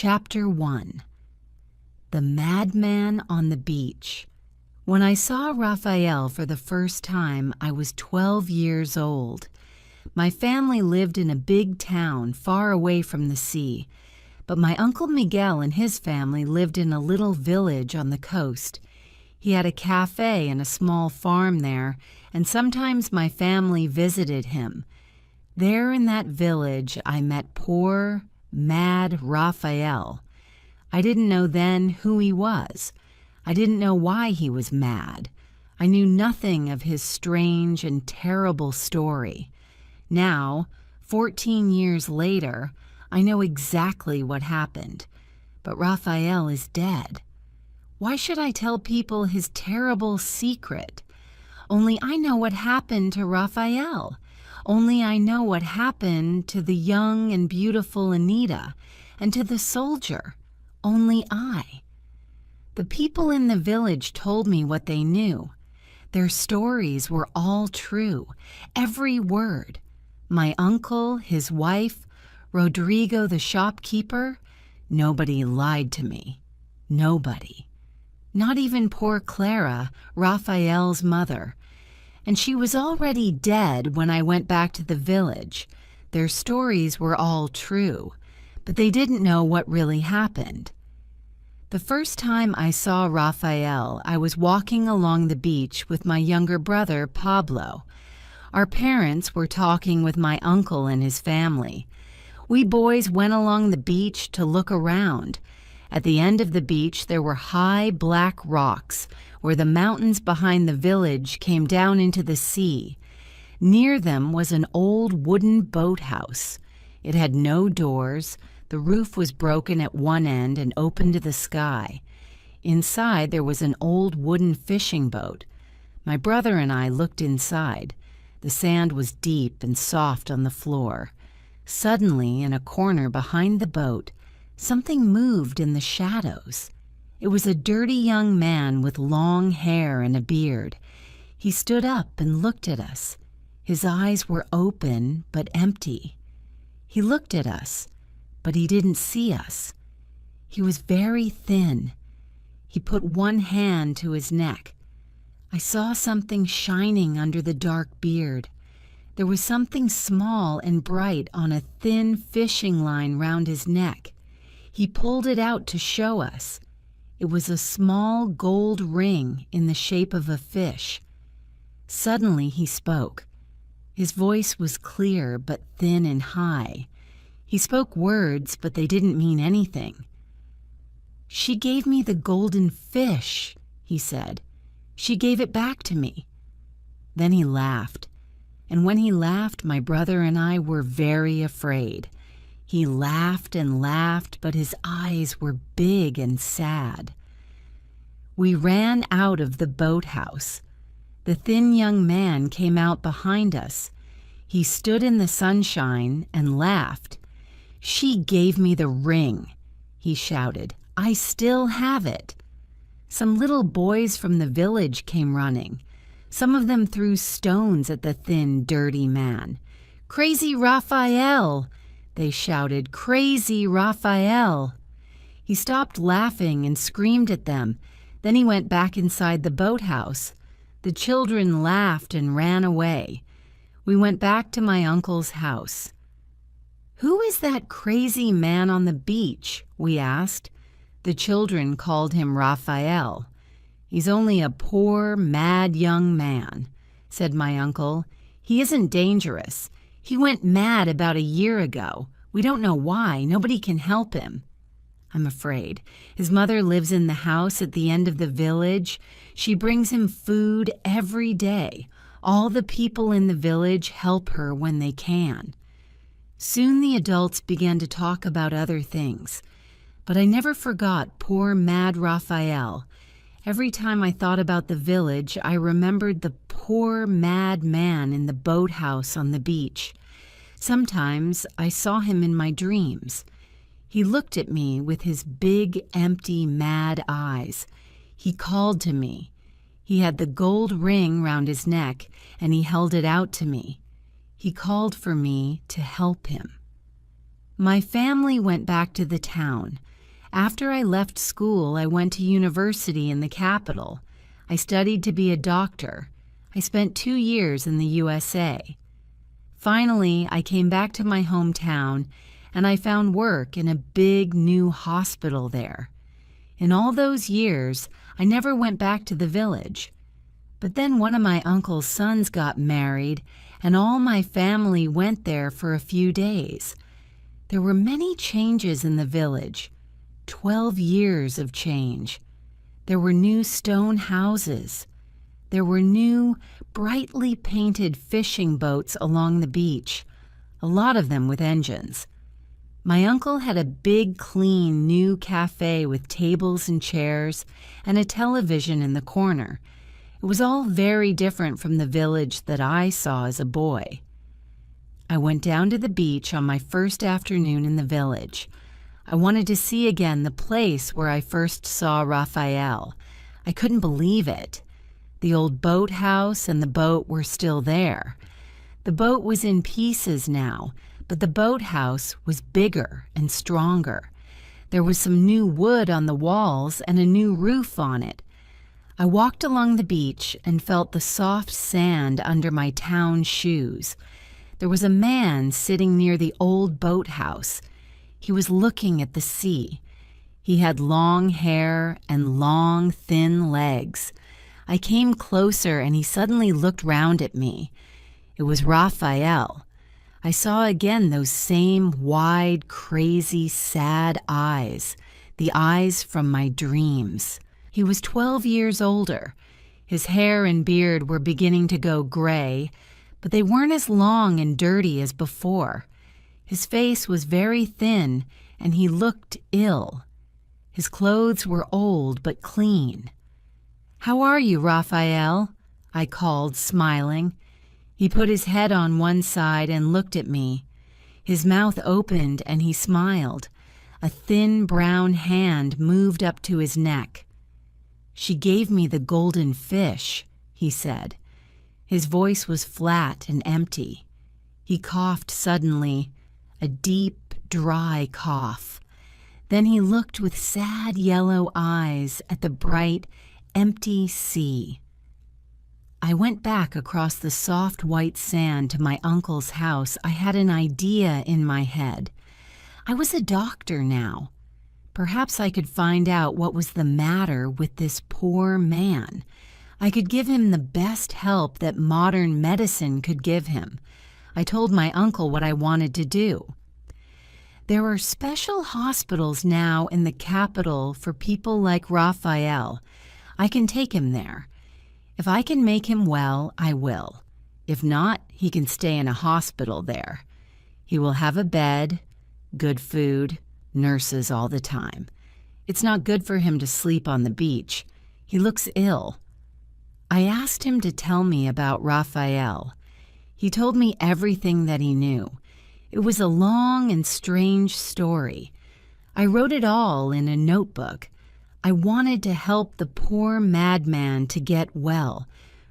Chapter 1. The Madman on the Beach. When I saw Raphael for the first time, I was 12 years old. My family lived in a big town far away from the sea, but my Uncle Miguel and his family lived in a little village on the coast. He had a cafe and a small farm there, and sometimes my family visited him. There in that village, I met poor, mad Raphael. I didn't know then who he was. I didn't know why he was mad. I knew nothing of his strange and terrible story. Now, 14 years later, I know exactly what happened. But Raphael is dead. Why should I tell people his terrible secret? Only I know what happened to Raphael. Only I know what happened to the young and beautiful Anita and to the soldier. Only I. The people in the village told me what they knew. Their stories were all true, every word. My uncle, his wife, Rodrigo the shopkeeper, nobody lied to me. Nobody. Not even poor Clara, Raphael's mother. And she was already dead when I went back to the village. Their stories were all true, but they didn't know what really happened. The first time I saw Raphael, I was walking along the beach with my younger brother, Pablo. Our parents were talking with my uncle and his family. We boys went along the beach to look around. At the end of the beach, there were high black rocks where the mountains behind the village came down into the sea. Near them was an old wooden boathouse. It had no doors. The roof was broken at one end and open to the sky. Inside there was an old wooden fishing boat. My brother and I looked inside. The sand was deep and soft on the floor. Suddenly, in a corner behind the boat, something moved in the shadows. It was a dirty young man with long hair and a beard. He stood up and looked at us. His eyes were open but empty. He looked at us, but he didn't see us. He was very thin. He put one hand to his neck. I saw something shining under the dark beard. There was something small and bright on a thin fishing line round his neck. He pulled it out to show us. It was a small gold ring in the shape of a fish. Suddenly he spoke. His voice was clear but thin and high. He spoke words, but they didn't mean anything. "She gave me the golden fish," he said. "She gave it back to me." Then he laughed. And when he laughed, my brother and I were very afraid. He laughed and laughed, but his eyes were big and sad. We ran out of the boathouse. The thin young man came out behind us. He stood in the sunshine and laughed. "She gave me the ring," he shouted. "I still have it." Some little boys from the village came running. Some of them threw stones at the thin, dirty man. "Crazy Raphael!" they shouted. "Crazy Raphael!" He stopped laughing and screamed at them. Then he went back inside the boathouse. The children laughed and ran away. We went back to my uncle's house. "Who is that crazy man on the beach?" we asked. The children called him Raphael. "He's only a poor, mad young man," said my uncle. "He isn't dangerous. He went mad about a year ago. We don't know why. Nobody can help him." "I'm afraid. His mother lives in the house at the end of the village. She brings him food every day. All the people in the village help her when they can." Soon the adults began to talk about other things. But I never forgot poor mad Raphael. Every time I thought about the village, I remembered the poor mad man in the boathouse on the beach. Sometimes I saw him in my dreams. He looked at me with his big, empty, mad eyes. He called to me. He had the gold ring round his neck, and he held it out to me. He called for me to help him. My family went back to the town. After I left school, I went to university in the capital. I studied to be a doctor. I spent 2 years in the USA. Finally, I came back to my hometown and I found work in a big new hospital there. In all those years, I never went back to the village. But then one of my uncle's sons got married and all my family went there for a few days. There were many changes in the village, 12 years of change. There were new stone houses. There were new, brightly painted fishing boats along the beach, a lot of them with engines. My uncle had a big, clean, new cafe with tables and chairs and a television in the corner. It was all very different from the village that I saw as a boy. I went down to the beach on my first afternoon in the village. I wanted to see again the place where I first saw Raphael. I couldn't believe it. The old boathouse and the boat were still there. The boat was in pieces now, but the boathouse was bigger and stronger. There was some new wood on the walls and a new roof on it. I walked along the beach and felt the soft sand under my town shoes. There was a man sitting near the old boathouse. He was looking at the sea. He had long hair and long, thin legs. I came closer and he suddenly looked round at me. It was Raphael. I saw again those same wide, crazy, sad eyes, the eyes from my dreams. He was 12 years older. His hair and beard were beginning to go gray, but they weren't as long and dirty as before. His face was very thin, and he looked ill. His clothes were old but clean. "How are you, Raphael?" I called, smiling. He put his head on one side and looked at me. His mouth opened and he smiled. A thin brown hand moved up to his neck. "She gave me the golden fish," he said. His voice was flat and empty. He coughed suddenly, a deep, dry cough. Then he looked with sad yellow eyes at the bright, empty sea. I went back across the soft white sand to my uncle's house. I had an idea in my head. I was a doctor now. Perhaps I could find out what was the matter with this poor man. I could give him the best help that modern medicine could give him. I told my uncle what I wanted to do. There are special hospitals now in the capital for people like Raphael. I can take him there. If I can make him well, I will. If not, he can stay in a hospital there. He will have a bed, good food, nurses all the time. It's not good for him to sleep on the beach. He looks ill. I asked him to tell me about Raphael. He told me everything that he knew. It was a long and strange story. I wrote it all in a notebook. I wanted to help the poor madman to get well.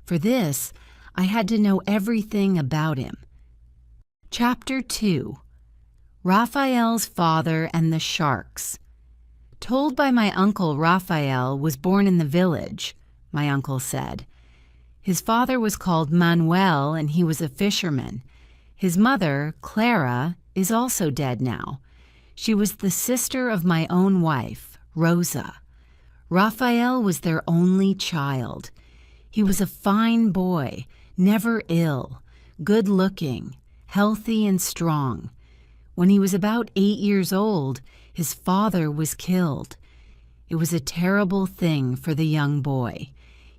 For this, I had to know everything about him. Chapter 2. Raphael's Father and the Sharks. Told by my uncle, Raphael was born in the village, my uncle said. His father was called Manuel and he was a fisherman. His mother, Clara, is also dead now. She was the sister of my own wife, Rosa. Raphael was their only child. He was a fine boy, never ill, good-looking, healthy and strong. When he was about 8 years old, his father was killed. It was a terrible thing for the young boy.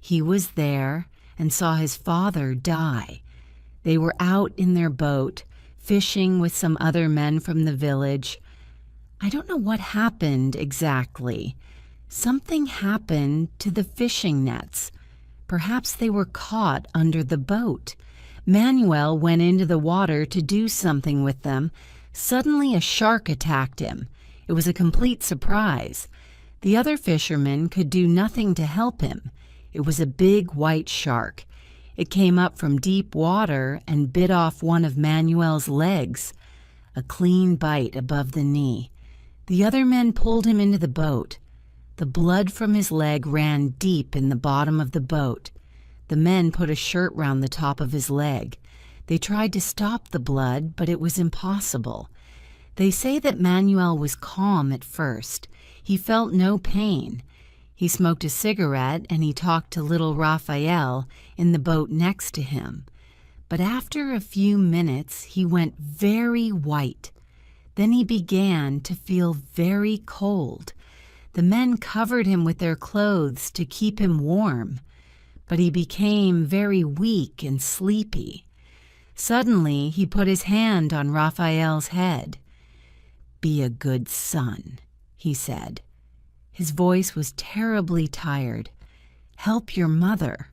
He was there and saw his father die. They were out in their boat, fishing with some other men from the village. I don't know what happened exactly. Something happened to the fishing nets. Perhaps they were caught under the boat. Manuel went into the water to do something with them. Suddenly a shark attacked him. It was a complete surprise. The other fishermen could do nothing to help him. It was a big white shark. It came up from deep water and bit off one of Manuel's legs. a clean bite above the knee. The other men pulled him into the boat. The blood from his leg ran deep in the bottom of the boat. The men put a shirt round the top of his leg. They tried to stop the blood, but it was impossible. They say that Manuel was calm at first. He felt no pain. He smoked a cigarette and he talked to little Raphael in the boat next to him. But after a few minutes, he went very white. Then he began to feel very cold. The men covered him with their clothes to keep him warm, but he became very weak and sleepy. Suddenly, he put his hand on Raphael's head. "Be a good son," he said. His voice was terribly tired. "Help your mother."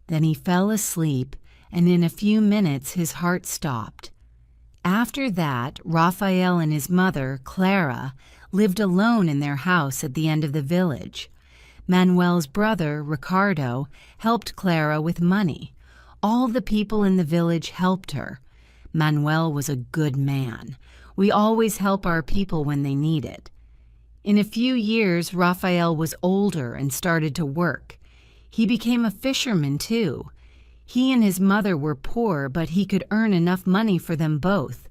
Then he fell asleep, and in a few minutes his heart stopped. After that, Raphael and his mother, Clara, lived alone in their house at the end of the village. Manuel's brother, Ricardo, helped Clara with money. All the people in the village helped her. Manuel was a good man. We always help our people when they need it. In a few years, Raphael was older and started to work. He became a fisherman, too. He and his mother were poor, but he could earn enough money for them both.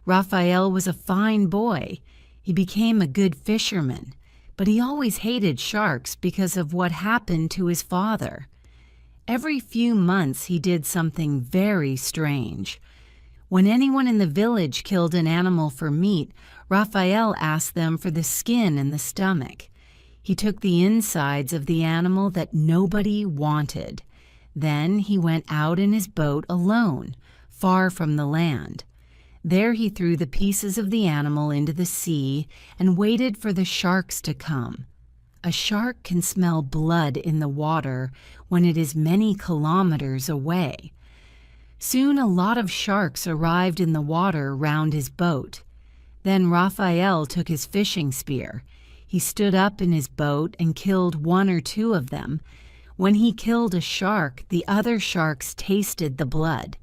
Raphael was a fine boy. He became a good fisherman, but he always hated sharks because of what happened to his father. Every few months he did something very strange. When anyone in the village killed an animal for meat, Raphael asked them for the skin and the stomach. He took the insides of the animal that nobody wanted. Then he went out in his boat alone, far from the land. There he threw the pieces of the animal into the sea and waited for the sharks to come. A shark can smell blood in the water when it is many kilometers away. Soon a lot of sharks arrived in the water round his boat. Then Raphael took his fishing spear. He stood up in his boat and killed one or two of them. When he killed a shark, the other sharks tasted the blood.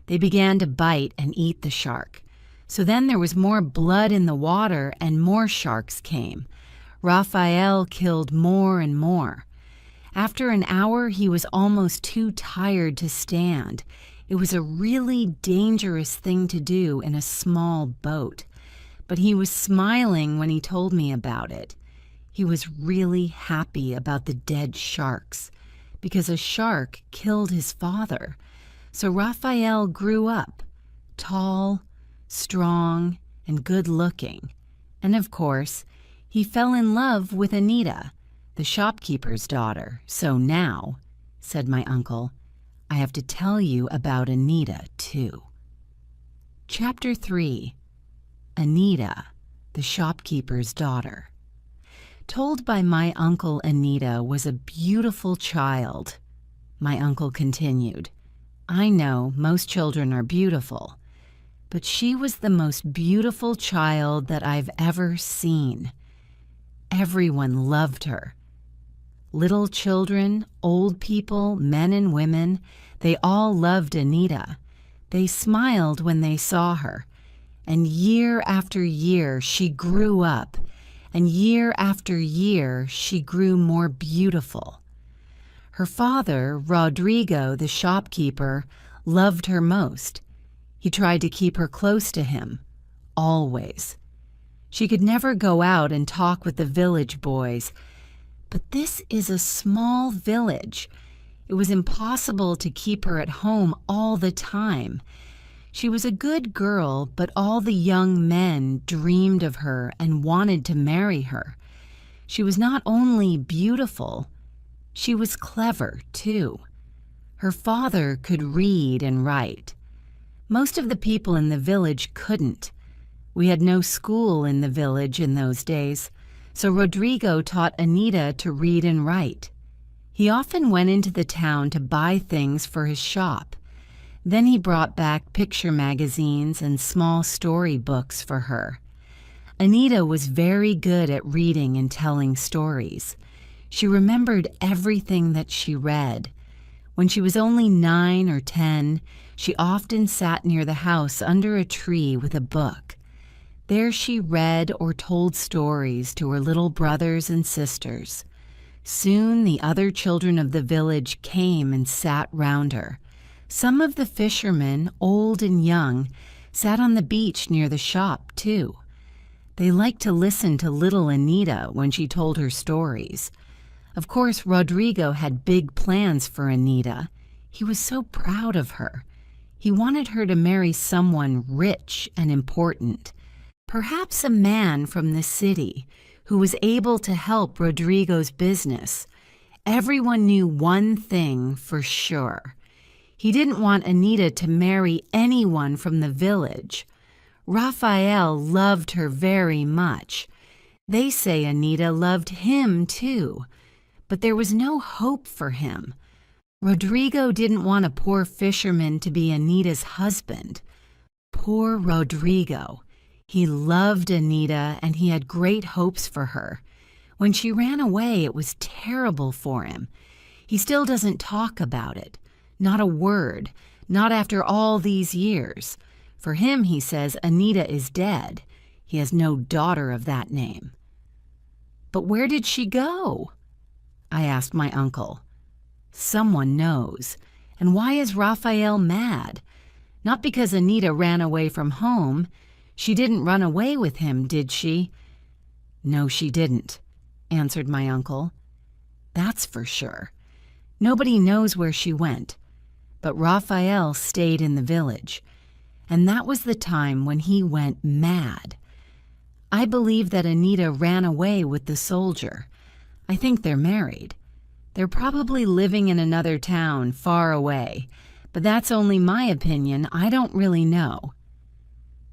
They began to bite and eat the shark. So then there was more blood in the water and more sharks came. Raphael killed more and more. After an hour, he was almost too tired to stand. It was a really dangerous thing to do in a small boat. But he was smiling when he told me about it. He was really happy about the dead sharks, because a shark killed his father. So Raphael grew up, tall, strong, and good-looking. And of course, he fell in love with Anita, the shopkeeper's daughter. So now, said my uncle, I have to tell you about Anita, too. Chapter 3. Anita, the shopkeeper's daughter. Told by my uncle, Anita was a beautiful child. My uncle continued, I know most children are beautiful, but she was the most beautiful child that I've ever seen. Everyone loved her. Little children, old people, men and women, they all loved Anita. They smiled when they saw her. And year after year she grew up, and year after year she grew more beautiful. Her father, Rodrigo, the shopkeeper, loved her most. He tried to keep her close to him, always. She could never go out and talk with the village boys. But this is a small village. It was impossible to keep her at home all the time. She was a good girl, but all the young men dreamed of her and wanted to marry her. She was not only beautiful, she was clever, too. Her father could read and write. Most of the people in the village couldn't. We had no school in the village in those days, so Rodrigo taught Anita to read and write. He often went into the town to buy things for his shop. Then he brought back picture magazines and small story books for her. Anita was very good at reading and telling stories. She remembered everything that she read. When she was only 9 or 10, She often sat near the house under a tree with a book. There she read or told stories to her little brothers and sisters. Soon the other children of the village came and sat round her. Some of the fishermen, old and young, sat on the beach near the shop, too. They liked to listen to little Anita when she told her stories. Of course, Rodrigo had big plans for Anita. He was so proud of her. He wanted her to marry someone rich and important, perhaps a man from the city who was able to help Rodrigo's business. Everyone knew one thing for sure. He didn't want Anita to marry anyone from the village. Rafael loved her very much. They say Anita loved him too, but there was no hope for him. Rodrigo didn't want a poor fisherman to be Anita's husband. Poor Rodrigo. He loved Anita and he had great hopes for her. When she ran away, it was terrible for him. He still doesn't talk about it. Not a word. Not after all these years. For him, he says, Anita is dead. He has no daughter of that name. But where did she go? I asked my uncle. Someone knows. And why is Rafael mad? Not because Anita ran away from home. She didn't run away with him, did she? No, she didn't, answered my uncle. That's for sure. Nobody knows where she went. But Rafael stayed in the village. And that was the time when he went mad. I believe that Anita ran away with the soldier. I think they're married. They're probably living in another town far away, but that's only my opinion. I don't really know.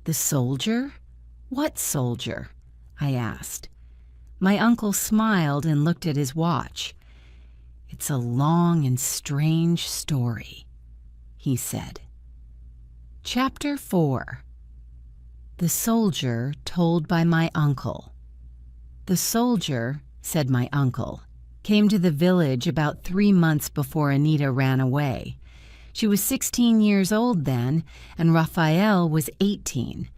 The soldier? What soldier? I asked. My uncle smiled and looked at his watch. It's a long and strange story, he said. Chapter 4. The Soldier Told by My Uncle. The soldier, said my uncle, came to the village about 3 months before Anita ran away. She was 16 years old then, and Rafael was 18.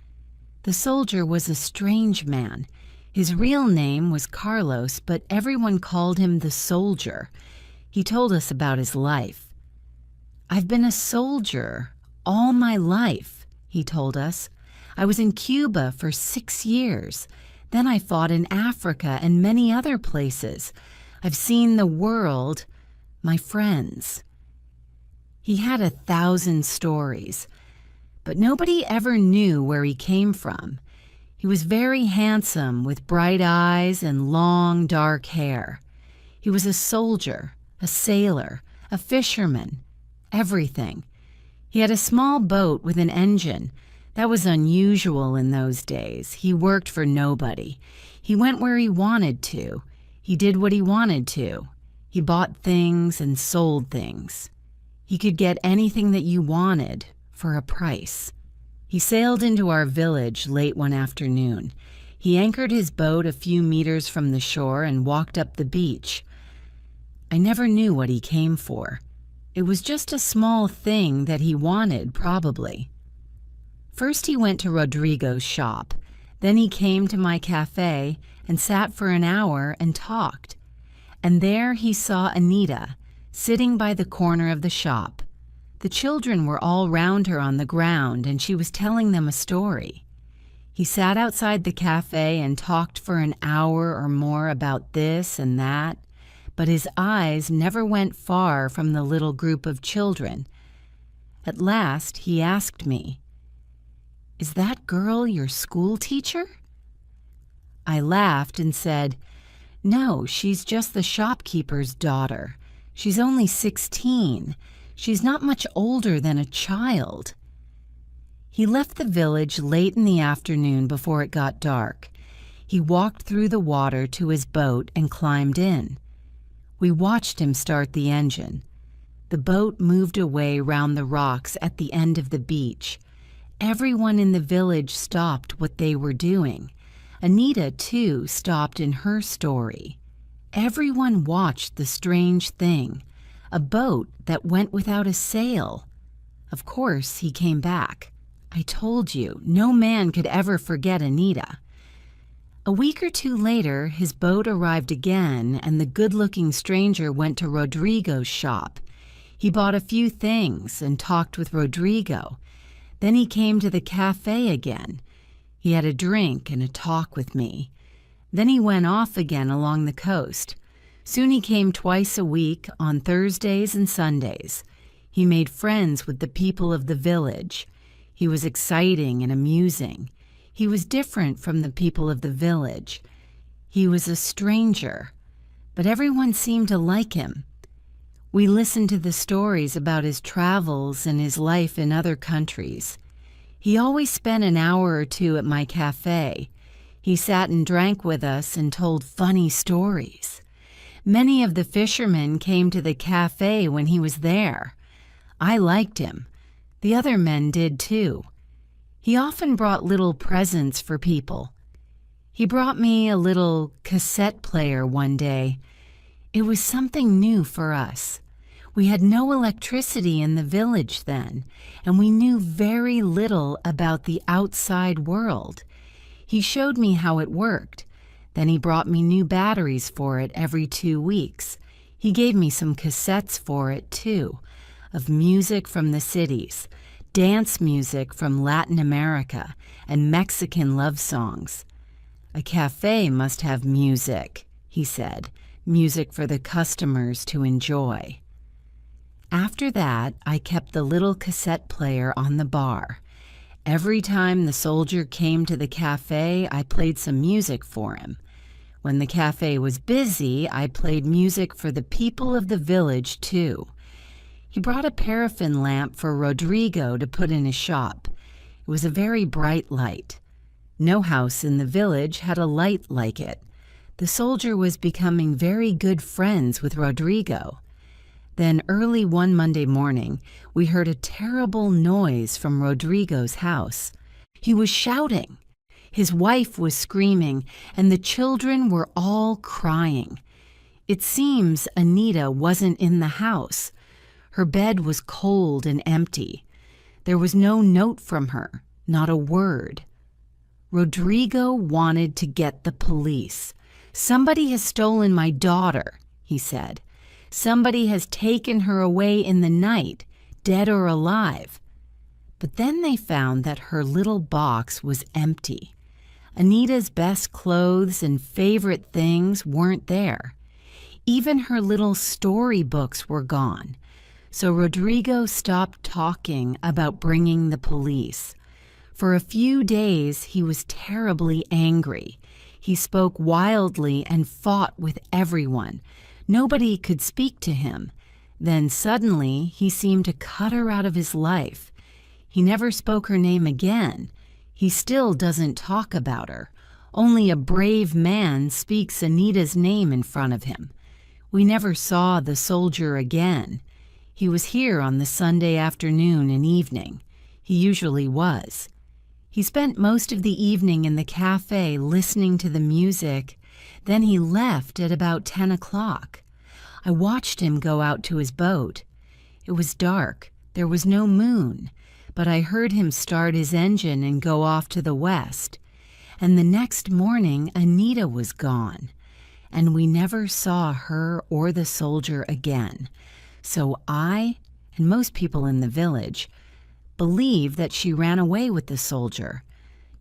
The soldier was a strange man. His real name was Carlos, but everyone called him the soldier. He told us about his life. I've been a soldier all my life, he told us. I was in Cuba for 6 years. Then I fought in Africa and many other places. I've seen the world, my friends. He had 1,000 stories, but nobody ever knew where he came from. He was very handsome with bright eyes and long dark hair. He was a soldier, a sailor, a fisherman, everything. He had a small boat with an engine. That was unusual in those days. He worked for nobody. He went where he wanted to. He did what he wanted to. He bought things and sold things. He could get anything that you wanted for a price. He sailed into our village late one afternoon. He anchored his boat a few meters from the shore and walked up the beach. I never knew what he came for. It was just a small thing that he wanted, probably. First he went to Rodrigo's shop. Then he came to my cafe and sat for an hour and talked. And there he saw Anita, sitting by the corner of the shop. The children were all round her on the ground, and she was telling them a story. He sat outside the cafe and talked for an hour or more about this and that, but his eyes never went far from the little group of children. At last he asked me, "Is that girl your school teacher?" I laughed and said, "No, she's just the shopkeeper's daughter. She's only 16. She's not much older than a child." He left the village late in the afternoon before it got dark. He walked through the water to his boat and climbed in. We watched him start the engine. The boat moved away round the rocks at the end of the beach. Everyone in the village stopped what they were doing. Anita, too, stopped in her story. Everyone watched the strange thing, a boat that went without a sail, Of course, he came back. I told you, no man could ever forget Anita. A week or two later, his boat arrived again, and the good-looking stranger went to Rodrigo's shop. He bought a few things and talked with Rodrigo. Then he came to the cafe again. He had a drink and a talk with me. Then he went off again along the coast. Soon he came twice a week, on Thursdays and Sundays. He made friends with the people of the village. He was exciting and amusing. He was different from the people of the village. He was a stranger, but everyone seemed to like him. We listened to the stories about his travels and his life in other countries. He always spent an hour or two at my cafe. He sat and drank with us and told funny stories. Many of the fishermen came to the cafe when he was there. I liked him. The other men did too. He often brought little presents for people. He brought me a little cassette player one day. It was something new for us. We had no electricity in the village then, and we knew very little about the outside world. He showed me how it worked. Then he brought me new batteries for it every 2 weeks. He gave me some cassettes for it, too, of music from the cities, dance music from Latin America, and Mexican love songs. A cafe must have music, he said, music for the customers to enjoy. After that, I kept the little cassette player on the bar. Every time the soldier came to the cafe, I played some music for him. When the cafe was busy, I played music for the people of the village, too. He brought a paraffin lamp for Rodrigo to put in his shop. It was a very bright light. No house in the village had a light like it. The soldier was becoming very good friends with Rodrigo. Then early one Monday morning, we heard a terrible noise from Rodrigo's house. He was shouting. His wife was screaming, and the children were all crying. It seems Anita wasn't in the house. Her bed was cold and empty. There was no note from her, not a word. Rodrigo wanted to get the police. "Somebody has stolen my daughter," he said. "Somebody has taken her away in the night, dead or alive." But then they found that her little box was empty. Anita's best clothes and favorite things weren't there. Even her little storybooks were gone. So Rodrigo stopped talking about bringing the police. For a few days, he was terribly angry. He spoke wildly and fought with everyone. Nobody could speak to him. Then suddenly, he seemed to cut her out of his life. He never spoke her name again. He still doesn't talk about her. Only a brave man speaks Anita's name in front of him. We never saw the soldier again. He was here on the Sunday afternoon and evening. He usually was. He spent most of the evening in the cafe listening to the music. Then he left at about 10 o'clock. I watched him go out to his boat. It was dark. There was no moon, but I heard him start his engine and go off to the west. And the next morning, Anita was gone, and we never saw her or the soldier again. So I, and most people in the village, believe that she ran away with the soldier.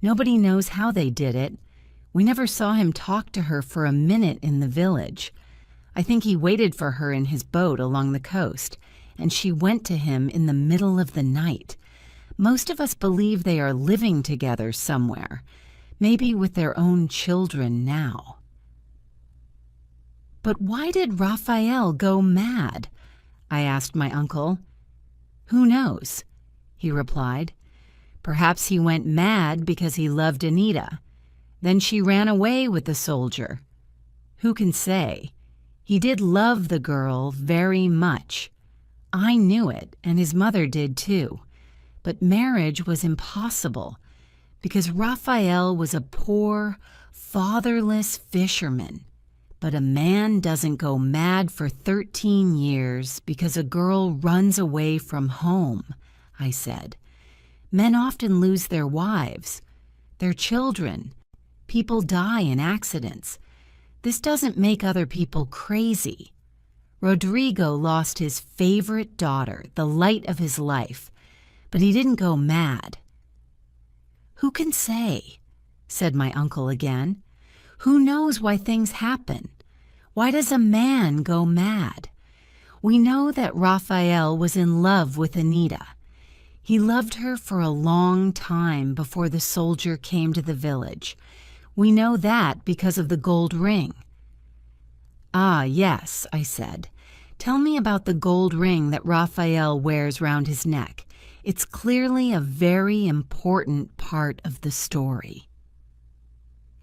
Nobody knows how they did it. We never saw him talk to her for a minute in the village. I think he waited for her in his boat along the coast, and she went to him in the middle of the night. Most of us believe they are living together somewhere, maybe with their own children now. But why did Raphael go mad? I asked my uncle. Who knows? He replied. Perhaps he went mad because he loved Anita. Then she ran away with the soldier. Who can say? He did love the girl very much. I knew it, and his mother did too. But marriage was impossible because Raphael was a poor, fatherless fisherman. But a man doesn't go mad for 13 years because a girl runs away from home, I said. Men often lose their wives, their children. People die in accidents. This doesn't make other people crazy. Rodrigo lost his favorite daughter, the light of his life, but he didn't go mad. Who can say? Said my uncle again. Who knows why things happen? Why does a man go mad? We know that Raphael was in love with Anita. He loved her for a long time before the soldier came to the village. We know that because of the gold ring. Ah, yes, I said. Tell me about the gold ring that Raphael wears round his neck. It's clearly a very important part of the story.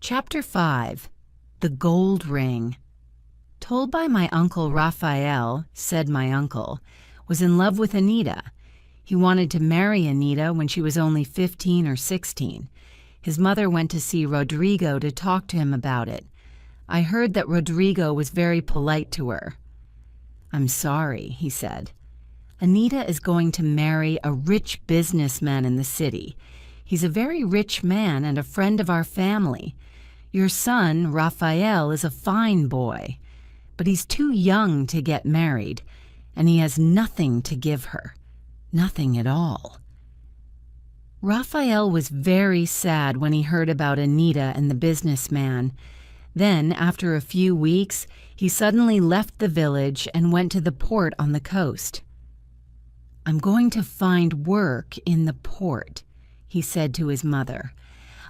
Chapter 5. The Gold Ring. Told by my uncle Raphael, said my uncle, was in love with Anita. He wanted to marry Anita when she was only 15 or 16. His mother went to see Rodrigo to talk to him about it. I heard that Rodrigo was very polite to her. I'm sorry, he said. Anita is going to marry a rich businessman in the city. He's a very rich man and a friend of our family. Your son, Raphael, is a fine boy, but he's too young to get married, and he has nothing to give her. Nothing at all. Raphael was very sad when he heard about Anita and the businessman. Then, after a few weeks, he suddenly left the village and went to the port on the coast. I'm going to find work in the port, he said to his mother.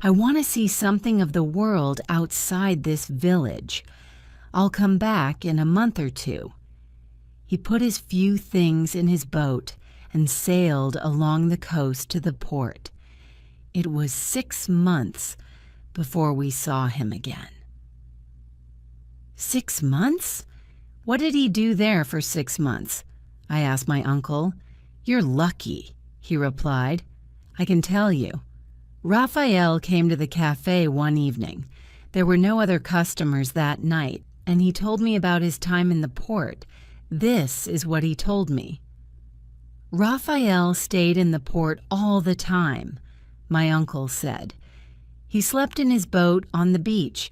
I want to see something of the world outside this village. I'll come back in a month or two. He put his few things in his boat and sailed along the coast to the port. It was 6 months before we saw him again. 6 months? What did he do there for 6 months? I asked my uncle. You're lucky, he replied. I can tell you. Raphael came to the cafe one evening. There were no other customers that night, and he told me about his time in the port. This is what he told me. Raphael stayed in the port all the time, my uncle said. He slept in his boat on the beach.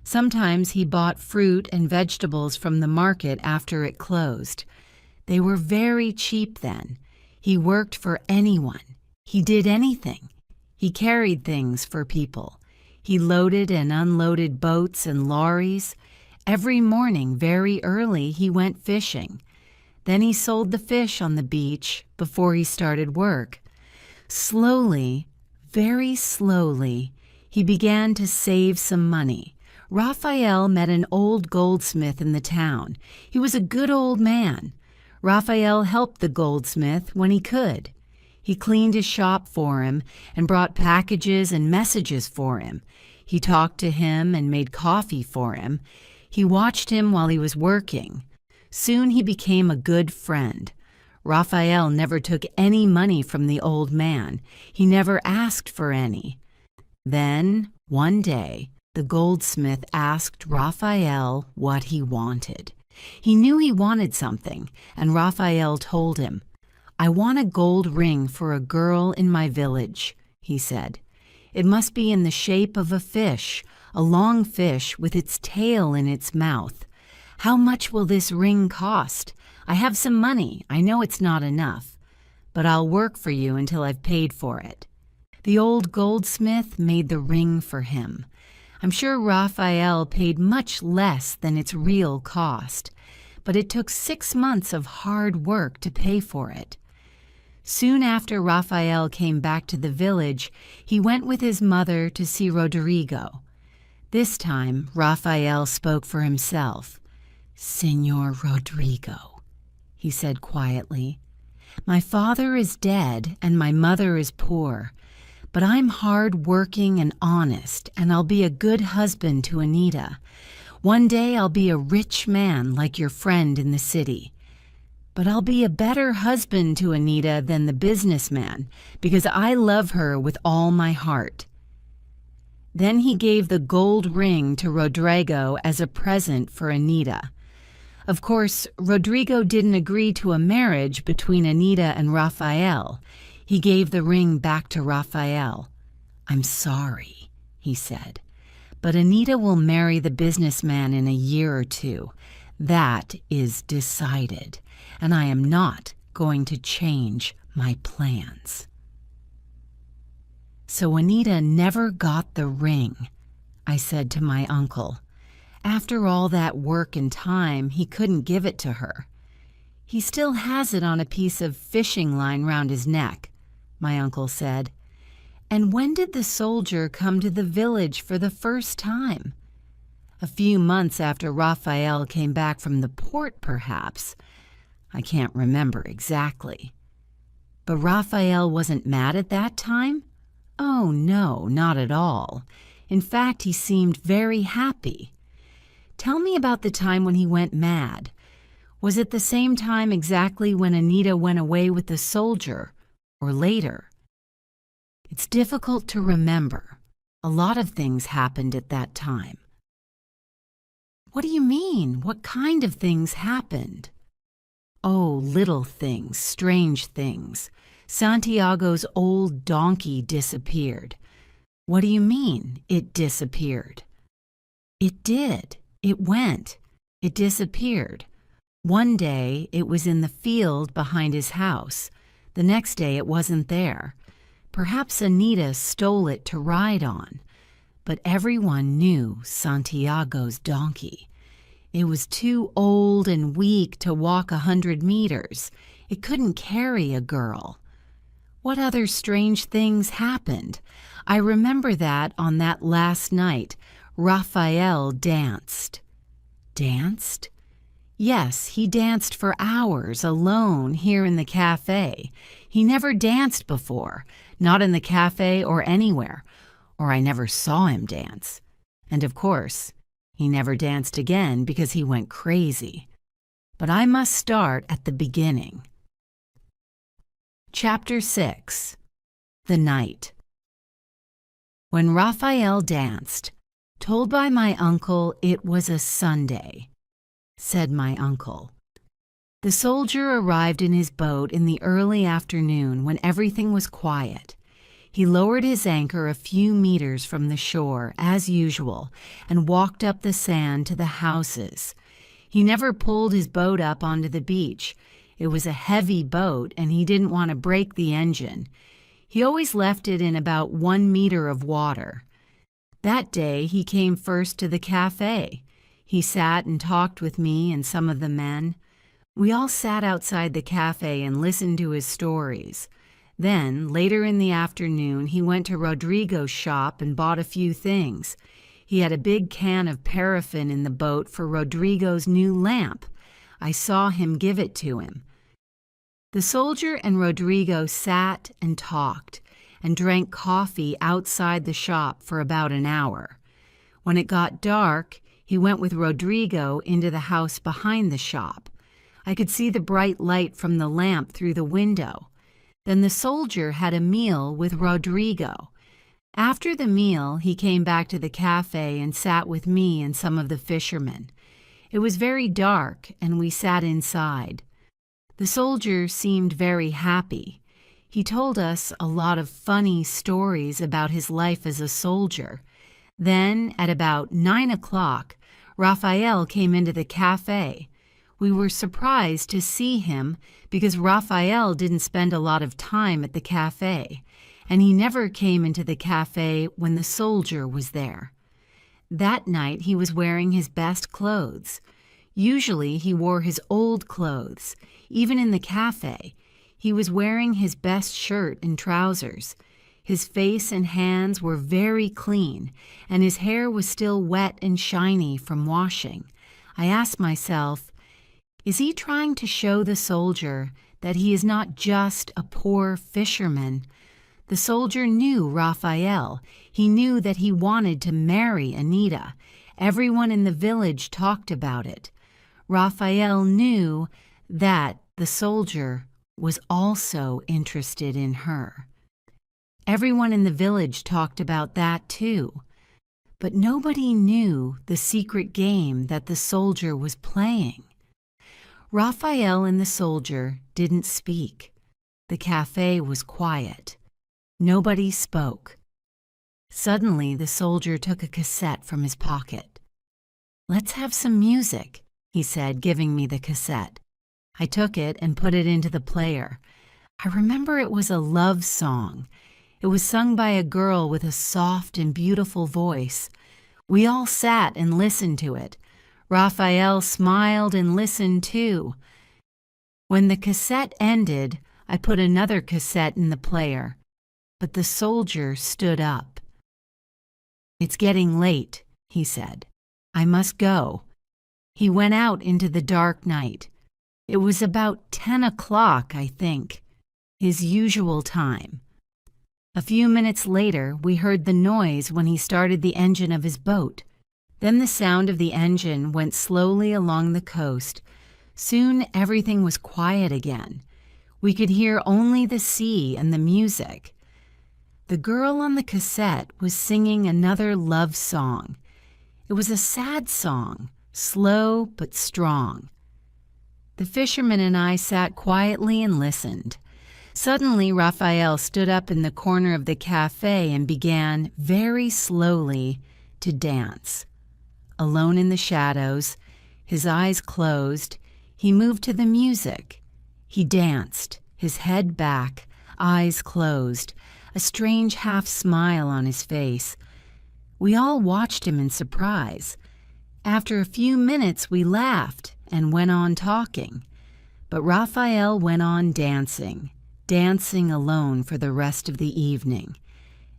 Sometimes he bought fruit and vegetables from the market after it closed. They were very cheap then. He worked for anyone. He did anything. He carried things for people. He loaded and unloaded boats and lorries. Every morning, very early, he went fishing. Then he sold the fish on the beach before he started work. Slowly, very slowly, he began to save some money. Raphael met an old goldsmith in the town. He was a good old man. Raphael helped the goldsmith when he could. He cleaned his shop for him and brought packages and messages for him. He talked to him and made coffee for him. He watched him while he was working. Soon he became a good friend. Raphael never took any money from the old man. He never asked for any. Then, one day, the goldsmith asked Raphael what he wanted. He knew he wanted something, and Raphael told him, I want a gold ring for a girl in my village, he said. It must be in the shape of a fish, a long fish with its tail in its mouth. How much will this ring cost? I have some money. I know it's not enough, but I'll work for you until I've paid for it. The old goldsmith made the ring for him. I'm sure Raphael paid much less than its real cost, but it took 6 months of hard work to pay for it. Soon after Raphael came back to the village, he went with his mother to see Rodrigo. This time, Raphael spoke for himself. Senor Rodrigo, he said quietly, my father is dead and my mother is poor, but I'm hard-working and honest, and I'll be a good husband to Anita. One day I'll be a rich man like your friend in the city. But I'll be a better husband to Anita than the businessman, because I love her with all my heart. Then he gave the gold ring to Rodrigo as a present for Anita. Of course, Rodrigo didn't agree to a marriage between Anita and Raphael. He gave the ring back to Raphael. "I'm sorry," he said, "but Anita will marry the businessman in a year or two. That is decided, and I am not going to change my plans." "So Anita never got the ring," I said to my uncle. "After all that work and time, he couldn't give it to her." "He still has it on a piece of fishing line round his neck," my uncle said. "And when did the soldier come to the village for the first time?" "A few months after Raphael came back from the port, perhaps. I can't remember exactly." "But Raphael wasn't mad at that time?" "Oh, no, not at all. In fact, he seemed very happy." "Tell me about the time when he went mad. Was it the same time exactly when Anita went away with the soldier, or later?" "It's difficult to remember. A lot of things happened at that time." "What do you mean? What kind of things happened?" "Oh, little things, strange things. Santiago's old donkey disappeared." "What do you mean, it disappeared?" "It did. It went. It disappeared. One day it was in the field behind his house. The next day it wasn't there. Perhaps Anita stole it to ride on. But everyone knew Santiago's donkey. It was too old and weak to walk 100 meters. It couldn't carry a girl." "What other strange things happened? I remember that on that last night, Raphael danced." "Danced?" "Yes, he danced for hours alone here in the cafe. He never danced before, not in the cafe or anywhere, or I never saw him dance. And of course, he never danced again because he went crazy. But I must start at the beginning." Chapter 6. The Night. When Raphael danced, told by my uncle it was a Sunday, said my uncle. The soldier arrived in his boat in the early afternoon when everything was quiet. He lowered his anchor a few meters from the shore, as usual, and walked up the sand to the houses. He never pulled his boat up onto the beach. It was a heavy boat, and he didn't want to break the engine. He always left it in about 1 meter of water. That day he came first to the cafe. He sat and talked with me and some of the men. We all sat outside the cafe and listened to his stories. Then, later in the afternoon, he went to Rodrigo's shop and bought a few things. He had a big can of paraffin in the boat for Rodrigo's new lamp. I saw him give it to him. The soldier and Rodrigo sat and talked and drank coffee outside the shop for about an hour. When it got dark, he went with Rodrigo into the house behind the shop. I could see the bright light from the lamp through the window. Then the soldier had a meal with Rodrigo. After the meal, he came back to the cafe and sat with me and some of the fishermen. It was very dark, and we sat inside. The soldier seemed very happy. He told us a lot of funny stories about his life as a soldier. Then, at about 9 o'clock, Raphael came into the cafe. We were surprised to see him because Raphael didn't spend a lot of time at the cafe, and he never came into the cafe when the soldier was there. That night he was wearing his best clothes. Usually he wore his old clothes. Even in the cafe, he was wearing his best shirt and trousers. His face and hands were very clean, and his hair was still wet and shiny from washing. I asked myself, is he trying to show the soldier that he is not just a poor fisherman? The soldier knew Raphael. He knew that he wanted to marry Anita. Everyone in the village talked about it. Raphael knew that the soldier was also interested in her. Everyone in the village talked about that too. But nobody knew the secret game that the soldier was playing. Raphael and the soldier didn't speak. The cafe was quiet. Nobody spoke. Suddenly, the soldier took a cassette from his pocket. "Let's have some music," he said, giving me the cassette. I took it and put it into the player. I remember it was a love song. It was sung by a girl with a soft and beautiful voice. We all sat and listened to it. Raphael smiled and listened too. When the cassette ended, I put another cassette in the player, but the soldier stood up. "It's getting late," he said. "I must go." He went out into the dark night. It was about 10 o'clock, I think, his usual time. A few minutes later, we heard the noise when he started the engine of his boat. Then the sound of the engine went slowly along the coast. Soon everything was quiet again. We could hear only the sea and the music. The girl on the cassette was singing another love song. It was a sad song, slow but strong. The fisherman and I sat quietly and listened. Suddenly, Raphael stood up in the corner of the cafe and began, very slowly, to dance. Alone in the shadows, his eyes closed, he moved to the music. He danced, his head back, eyes closed, a strange half-smile on his face. We all watched him in surprise. After a few minutes, we laughed and went on talking. But Raphael went on dancing alone for the rest of the evening.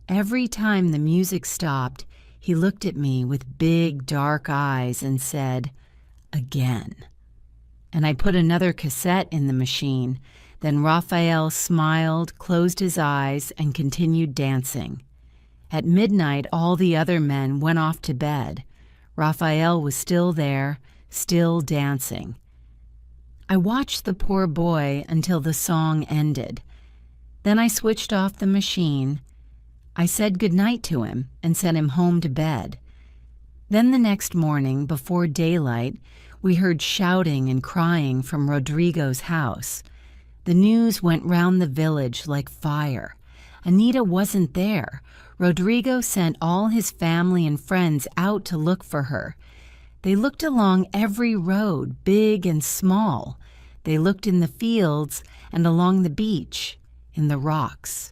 Every time the music stopped, he looked at me with big, dark eyes and said, "Again." And I put another cassette in the machine. Then Raphael smiled, closed his eyes, and continued dancing. At midnight, all the other men went off to bed. Raphael was still there, still dancing. I watched the poor boy until the song ended. Then I switched off the machine. I said goodnight to him and sent him home to bed. Then the next morning, before daylight, we heard shouting and crying from Rodrigo's house. The news went round the village like fire. Anita wasn't there. Rodrigo sent all his family and friends out to look for her. They looked along every road, big and small. They looked in the fields and along the beach, in the rocks,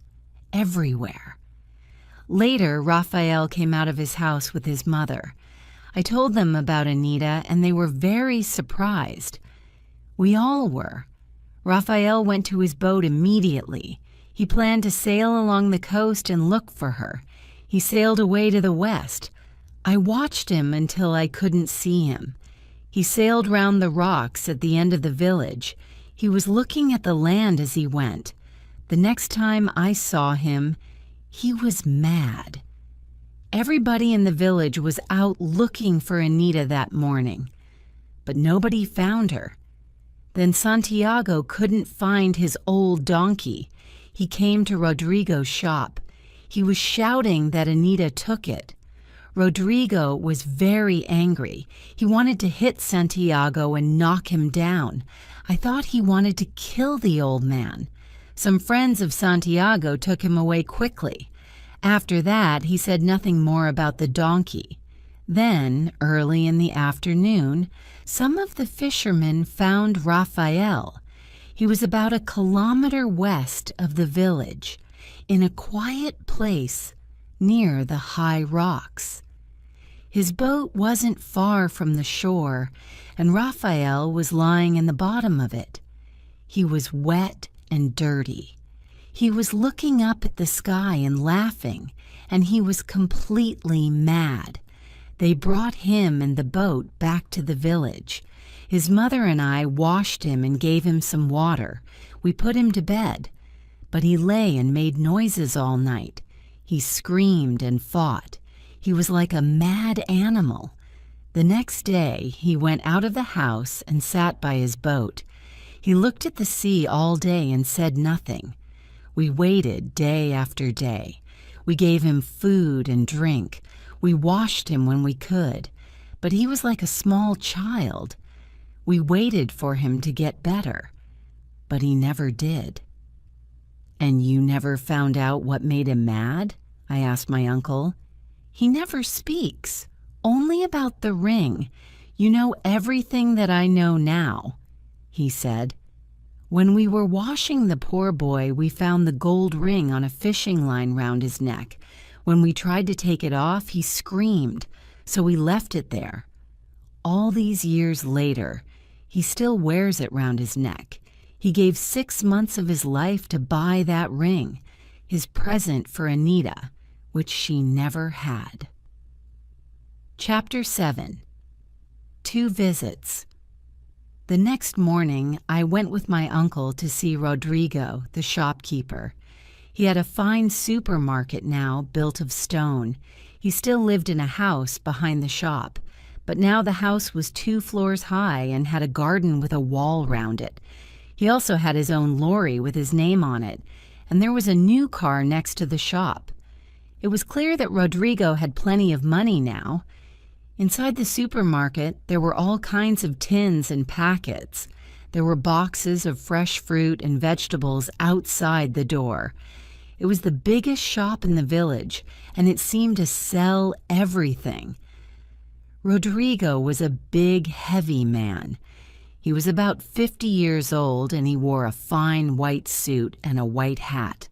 everywhere. Later, Raphael came out of his house with his mother. I told them about Anita, and they were very surprised. We all were. Raphael went to his boat immediately. He planned to sail along the coast and look for her. He sailed away to the west. I watched him until I couldn't see him. He sailed round the rocks at the end of the village. He was looking at the land as he went. The next time I saw him, he was mad. Everybody in the village was out looking for Anita that morning, but nobody found her. Then Santiago couldn't find his old donkey. He came to Rodrigo's shop. He was shouting that Anita took it. Rodrigo was very angry. He wanted to hit Santiago and knock him down. I thought he wanted to kill the old man. Some friends of Santiago took him away quickly. After that, he said nothing more about the donkey. Then, early in the afternoon, some of the fishermen found Raphael. He was about 1 kilometer west of the village, in a quiet place near the high rocks. His boat wasn't far from the shore, and Raphael was lying in the bottom of it. He was wet and dirty. He was looking up at the sky and laughing, and he was completely mad. They brought him and the boat back to the village. His mother and I washed him and gave him some water. We put him to bed, but he lay and made noises all night. He screamed and fought. He was like a mad animal. The next day, he went out of the house and sat by his boat. He looked at the sea all day and said nothing. We waited day after day. We gave him food and drink. We washed him when we could, but he was like a small child. We waited for him to get better, but he never did. "And you never found out what made him mad?" I asked my uncle. "He never speaks, only about the ring. You know everything that I know now," he said. "When we were washing the poor boy, we found the gold ring on a fishing line round his neck. When we tried to take it off, he screamed, so we left it there. All these years later, he still wears it round his neck. He gave 6 months of his life to buy that ring, his present for Anita, which she never had." Chapter 7. 2 Visits. The next morning, I went with my uncle to see Rodrigo, the shopkeeper. He had a fine supermarket now, built of stone. He still lived in a house behind the shop, but now the house was 2 floors high and had a garden with a wall round it. He also had his own lorry with his name on it, and there was a new car next to the shop. It was clear that Rodrigo had plenty of money now. Inside the supermarket, there were all kinds of tins and packets. There were boxes of fresh fruit and vegetables outside the door. It was the biggest shop in the village, and it seemed to sell everything. Rodrigo was a big, heavy man. He was about 50 years old, and he wore a fine white suit and a white hat.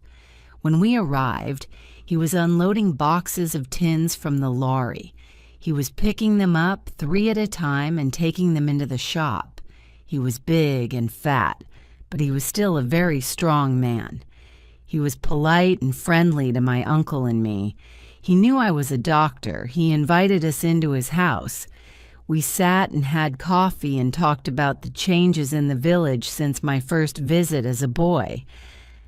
When we arrived, he was unloading boxes of tins from the lorry. He was picking them up 3 at a time and taking them into the shop. He was big and fat, but he was still a very strong man. He was polite and friendly to my uncle and me. He knew I was a doctor. He invited us into his house. We sat and had coffee and talked about the changes in the village since my first visit as a boy.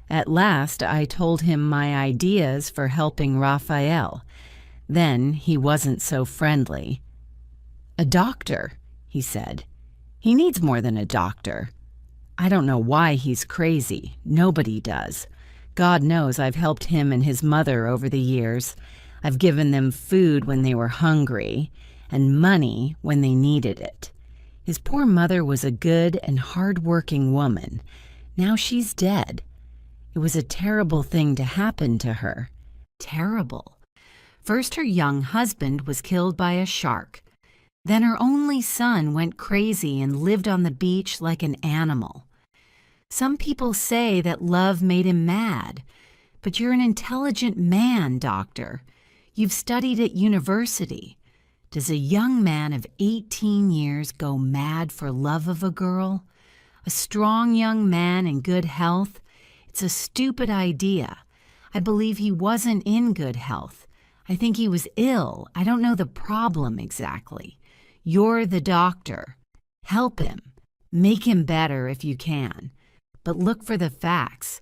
At last, I told him my ideas for helping Raphael. Then he wasn't so friendly. "A doctor," he said. "He needs more than a doctor. I don't know why he's crazy. Nobody does. God knows I've helped him and his mother over the years. I've given them food when they were hungry and money when they needed it. His poor mother was a good and hard-working woman. Now she's dead. It was a terrible thing to happen to her. Terrible. First, her young husband was killed by a shark. Then her only son went crazy and lived on the beach like an animal. Some people say that love made him mad, but you're an intelligent man, doctor. You've studied at university. Does a young man of 18 years go mad for love of a girl? A strong young man in good health? It's a stupid idea. I believe he wasn't in good health. I think he was ill. I don't know the problem exactly. You're the doctor. Help him. Make him better if you can. But look for the facts.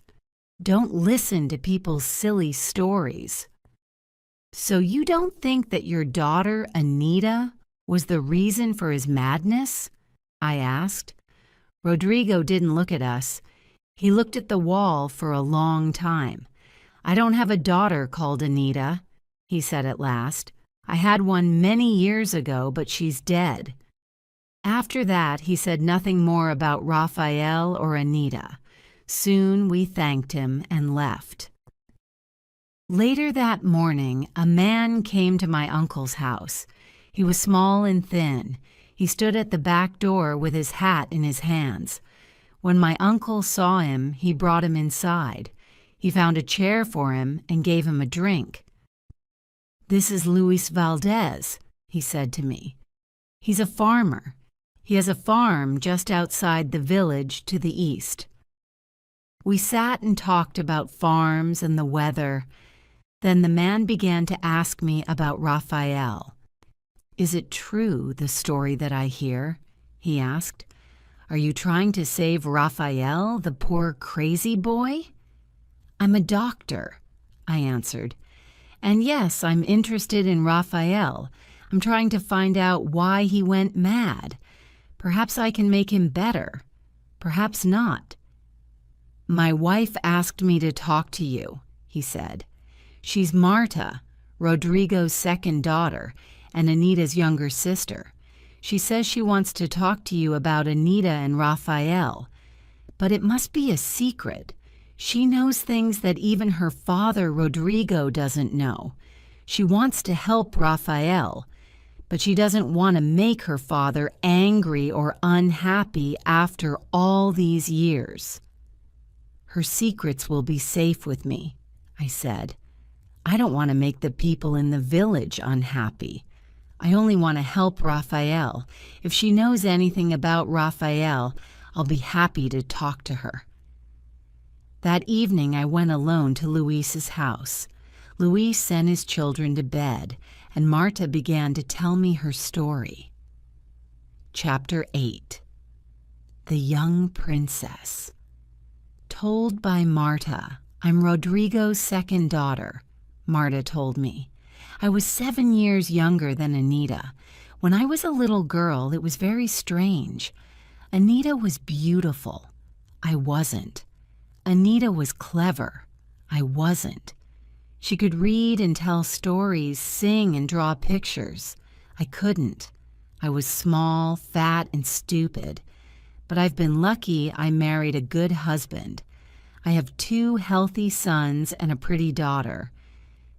Don't listen to people's silly stories." "So you don't think that your daughter, Anita, was the reason for his madness?" I asked. Rodrigo didn't look at us. He looked at the wall for a long time. "I don't have a daughter called Anita," he said at last. "I had one many years ago, but she's dead." After that, he said nothing more about Raphael or Anita. Soon we thanked him and left. Later that morning, a man came to my uncle's house. He was small and thin. He stood at the back door with his hat in his hands. When my uncle saw him, he brought him inside. He found a chair for him and gave him a drink. "This is Luis Valdez," he said to me. "He's a farmer. He has a farm just outside the village to the east." We sat and talked about farms and the weather. Then the man began to ask me about Raphael. "Is it true, the story that I hear?" he asked. "Are you trying to save Raphael, the poor crazy boy?" "I'm a doctor," I answered. "And yes, I'm interested in Raphael. I'm trying to find out why he went mad. Perhaps I can make him better. Perhaps not." "My wife asked me to talk to you," he said. "She's Marta, Rodrigo's second daughter, and Anita's younger sister. She says she wants to talk to you about Anita and Raphael. But it must be a secret. She knows things that even her father, Rodrigo, doesn't know. She wants to help Rafael, but she doesn't want to make her father angry or unhappy after all these years. Her secrets will be safe with me, I said. I don't want to make the people in the village unhappy. I only want to help Rafael. If she knows anything about Rafael, I'll be happy to talk to her. That evening I went alone to Luis's house. Luis sent his children to bed, and Marta began to tell me her story. Chapter 8. The Young Princess. Told by Marta. I'm Rodrigo's second daughter, Marta told me. I was 7 years younger than Anita. When I was a little girl, it was very strange. Anita was beautiful. I wasn't. Anita was clever. I wasn't. She could read and tell stories, sing and draw pictures. I couldn't. I was small, fat, and stupid. But I've been lucky I married a good husband. I have 2 healthy sons and a pretty daughter.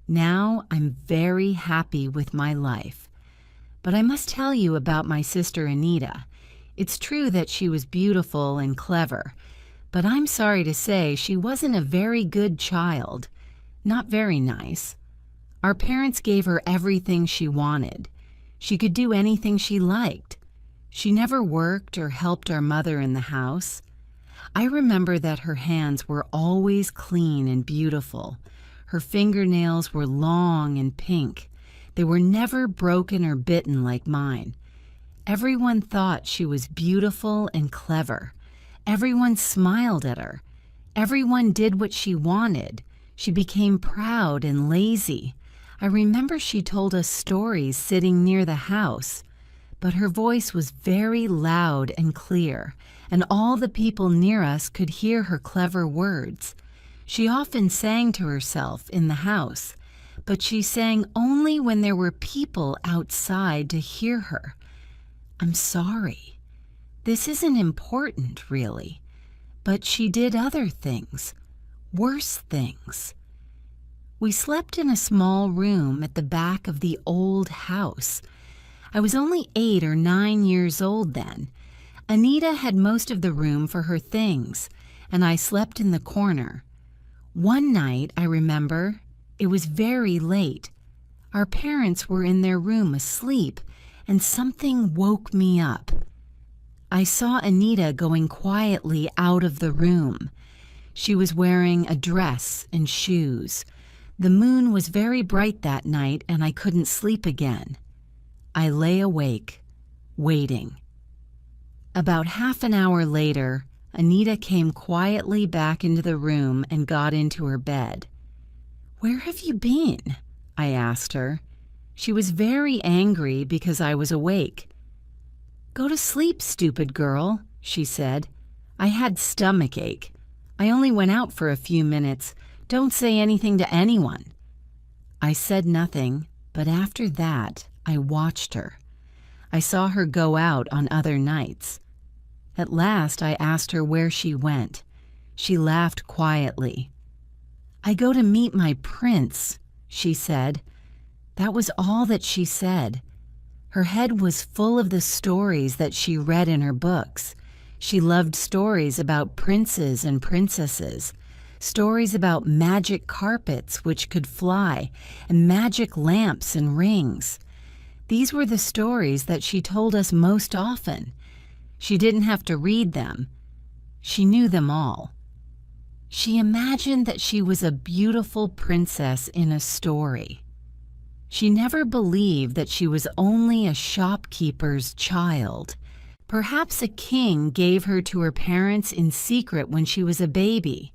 Now I'm very happy with my life. But I must tell you about my sister Anita. It's true that she was beautiful and clever, but I'm sorry to say she wasn't a very good child. Not very nice. Our parents gave her everything she wanted. She could do anything she liked. She never worked or helped our mother in the house. I remember that her hands were always clean and beautiful. Her fingernails were long and pink. They were never broken or bitten like mine. Everyone thought she was beautiful and clever. Everyone smiled at her. Everyone did what she wanted. She became proud and lazy. I remember she told us stories sitting near the house, but her voice was very loud and clear, and all the people near us could hear her clever words. She often sang to herself in the house, but she sang only when there were people outside to hear her. I'm sorry. This isn't important, really. But she did other things, worse things. We slept in a small room at the back of the old house. I was only 8 or 9 years old then. Anita had most of the room for her things, and I slept in the corner. One night, I remember, it was very late. Our parents were in their room asleep, and something woke me up. I saw Anita going quietly out of the room. She was wearing a dress and shoes. The moon was very bright that night, and I couldn't sleep again. I lay awake, waiting. About half an hour later, Anita came quietly back into the room and got into her bed. "Where have you been?" I asked her. She was very angry because I was awake. "Go to sleep, stupid girl," she said. "I had stomachache. I only went out for a few minutes. Don't say anything to anyone." I said nothing, but after that, I watched her. I saw her go out on other nights. At last, I asked her where she went. She laughed quietly. "I go to meet my prince," she said. That was all that she said. Her head was full of the stories that she read in her books. She loved stories about princes and princesses, stories about magic carpets which could fly, and magic lamps and rings. These were the stories that she told us most often. She didn't have to read them. She knew them all. She imagined that she was a beautiful princess in a story. She never believed that she was only a shopkeeper's child. Perhaps a king gave her to her parents in secret when she was a baby.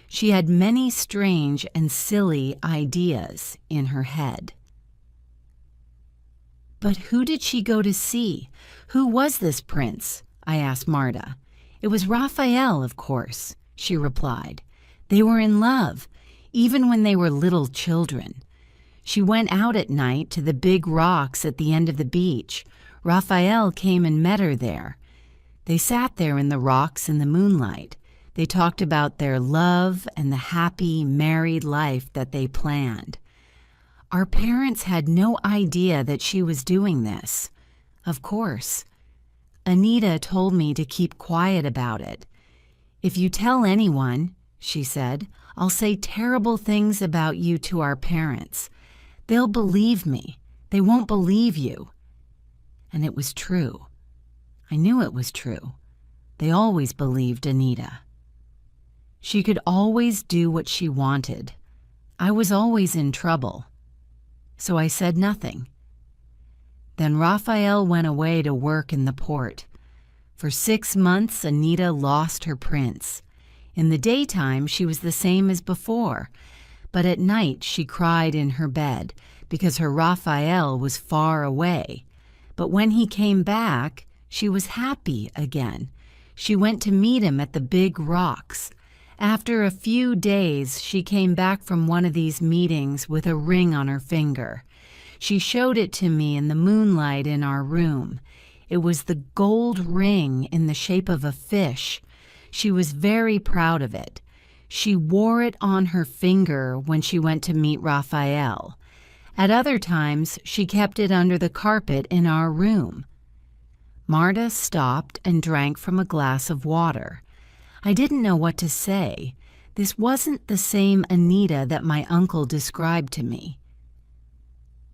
She had many strange and silly ideas in her head. But who did she go to see? Who was this prince? I asked Marta. It was Rafael, of course, she replied. They were in love, even when they were little children. She went out at night to the big rocks at the end of the beach. Rafael came and met her there. They sat there in the rocks in the moonlight. They talked about their love and the happy married life that they planned. Our parents had no idea that she was doing this. Of course. Anita told me to keep quiet about it. "If you tell anyone," she said, "I'll say terrible things about you to our parents. They'll believe me. They won't believe you." And it was true. I knew it was true. They always believed Anita. She could always do what she wanted. I was always in trouble. So I said nothing. Then Raphael went away to work in the port. For 6 months, Anita lost her prince. In the daytime, she was the same as before, but at night she cried in her bed because her Raphael was far away. But when he came back, she was happy again. She went to meet him at the big rocks. After a few days, she came back from one of these meetings with a ring on her finger. She showed it to me in the moonlight in our room. It was the gold ring in the shape of a fish. She was very proud of it. She wore it on her finger when she went to meet Raphael. At other times, she kept it under the carpet in our room. Marta stopped and drank from a glass of water. I didn't know what to say. This wasn't the same Anita that my uncle described to me.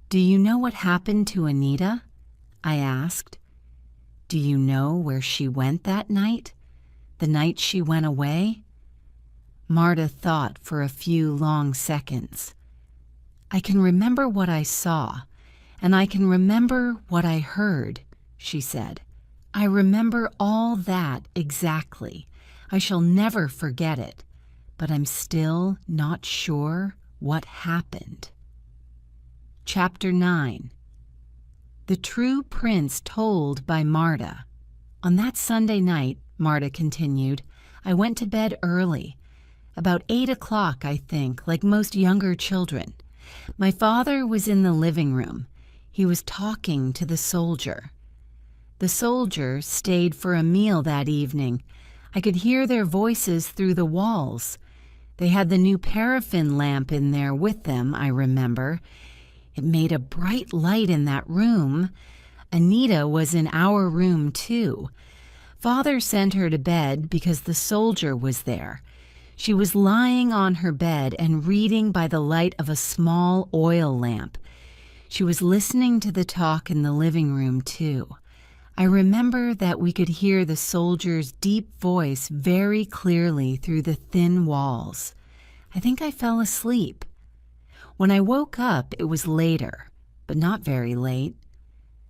"Do you know what happened to Anita?" I asked. "Do you know where she went that night? The night she went away?" Marta thought for a few long seconds. "I can remember what I saw, and I can remember what I heard," she said. "I remember all that exactly. I shall never forget it, but I'm still not sure what happened." Chapter 9. The True Prince Told by Marta. "On that Sunday night," Marta continued, "I went to bed early. About 8 o'clock, I think, like most younger children. My father was in the living room. He was talking to the soldier. The soldier stayed for a meal that evening. I could hear their voices through the walls. They had the new paraffin lamp in there with them, I remember. It made a bright light in that room. Anita was in our room, too. Father sent her to bed because the soldier was there. She was lying on her bed and reading by the light of a small oil lamp. She was listening to the talk in the living room, too. I remember that we could hear the soldier's deep voice very clearly through the thin walls. I think I fell asleep. When I woke up, it was later, but not very late.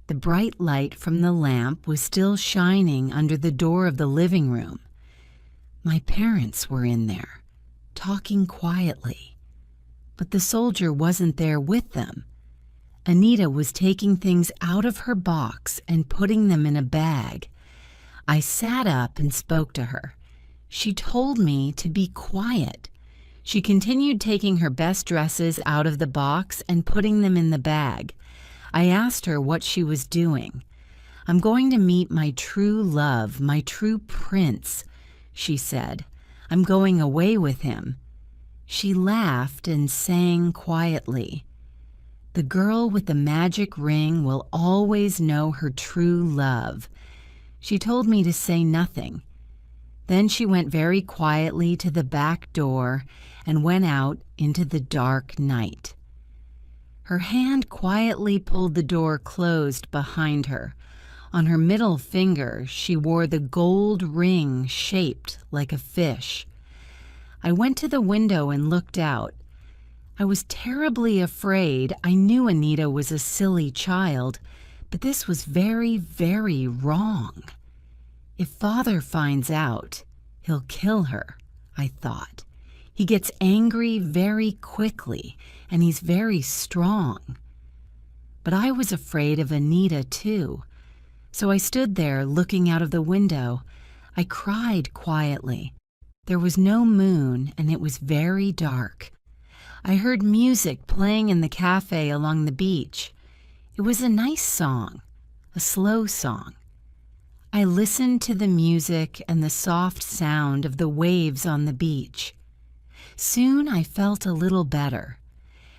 The bright light from the lamp was still shining under the door of the living room. My parents were in there, talking quietly, but the soldier wasn't there with them. Anita was taking things out of her box and putting them in a bag. I sat up and spoke to her. She told me to be quiet. She continued taking her best dresses out of the box and putting them in the bag. I asked her what she was doing. "I'm going to meet my true love, my true prince," she said. "I'm going away with him." She laughed and sang quietly. "The girl with the magic ring will always know her true love." She told me to say nothing. Then she went very quietly to the back door and went out into the dark night. Her hand quietly pulled the door closed behind her. On her middle finger, she wore the gold ring shaped like a fish. I went to the window and looked out. I was terribly afraid. I knew Anita was a silly child, but this was very, very wrong. If Father finds out, he'll kill her, I thought. He gets angry very quickly, and he's very strong. But I was afraid of Anita, too. So I stood there looking out of the window. I cried quietly. There was no moon, and it was very dark. I heard music playing in the cafe along the beach. It was a nice song, a slow song. I I listened to the music and the soft sound of the waves on the beach. Soon I felt a little better.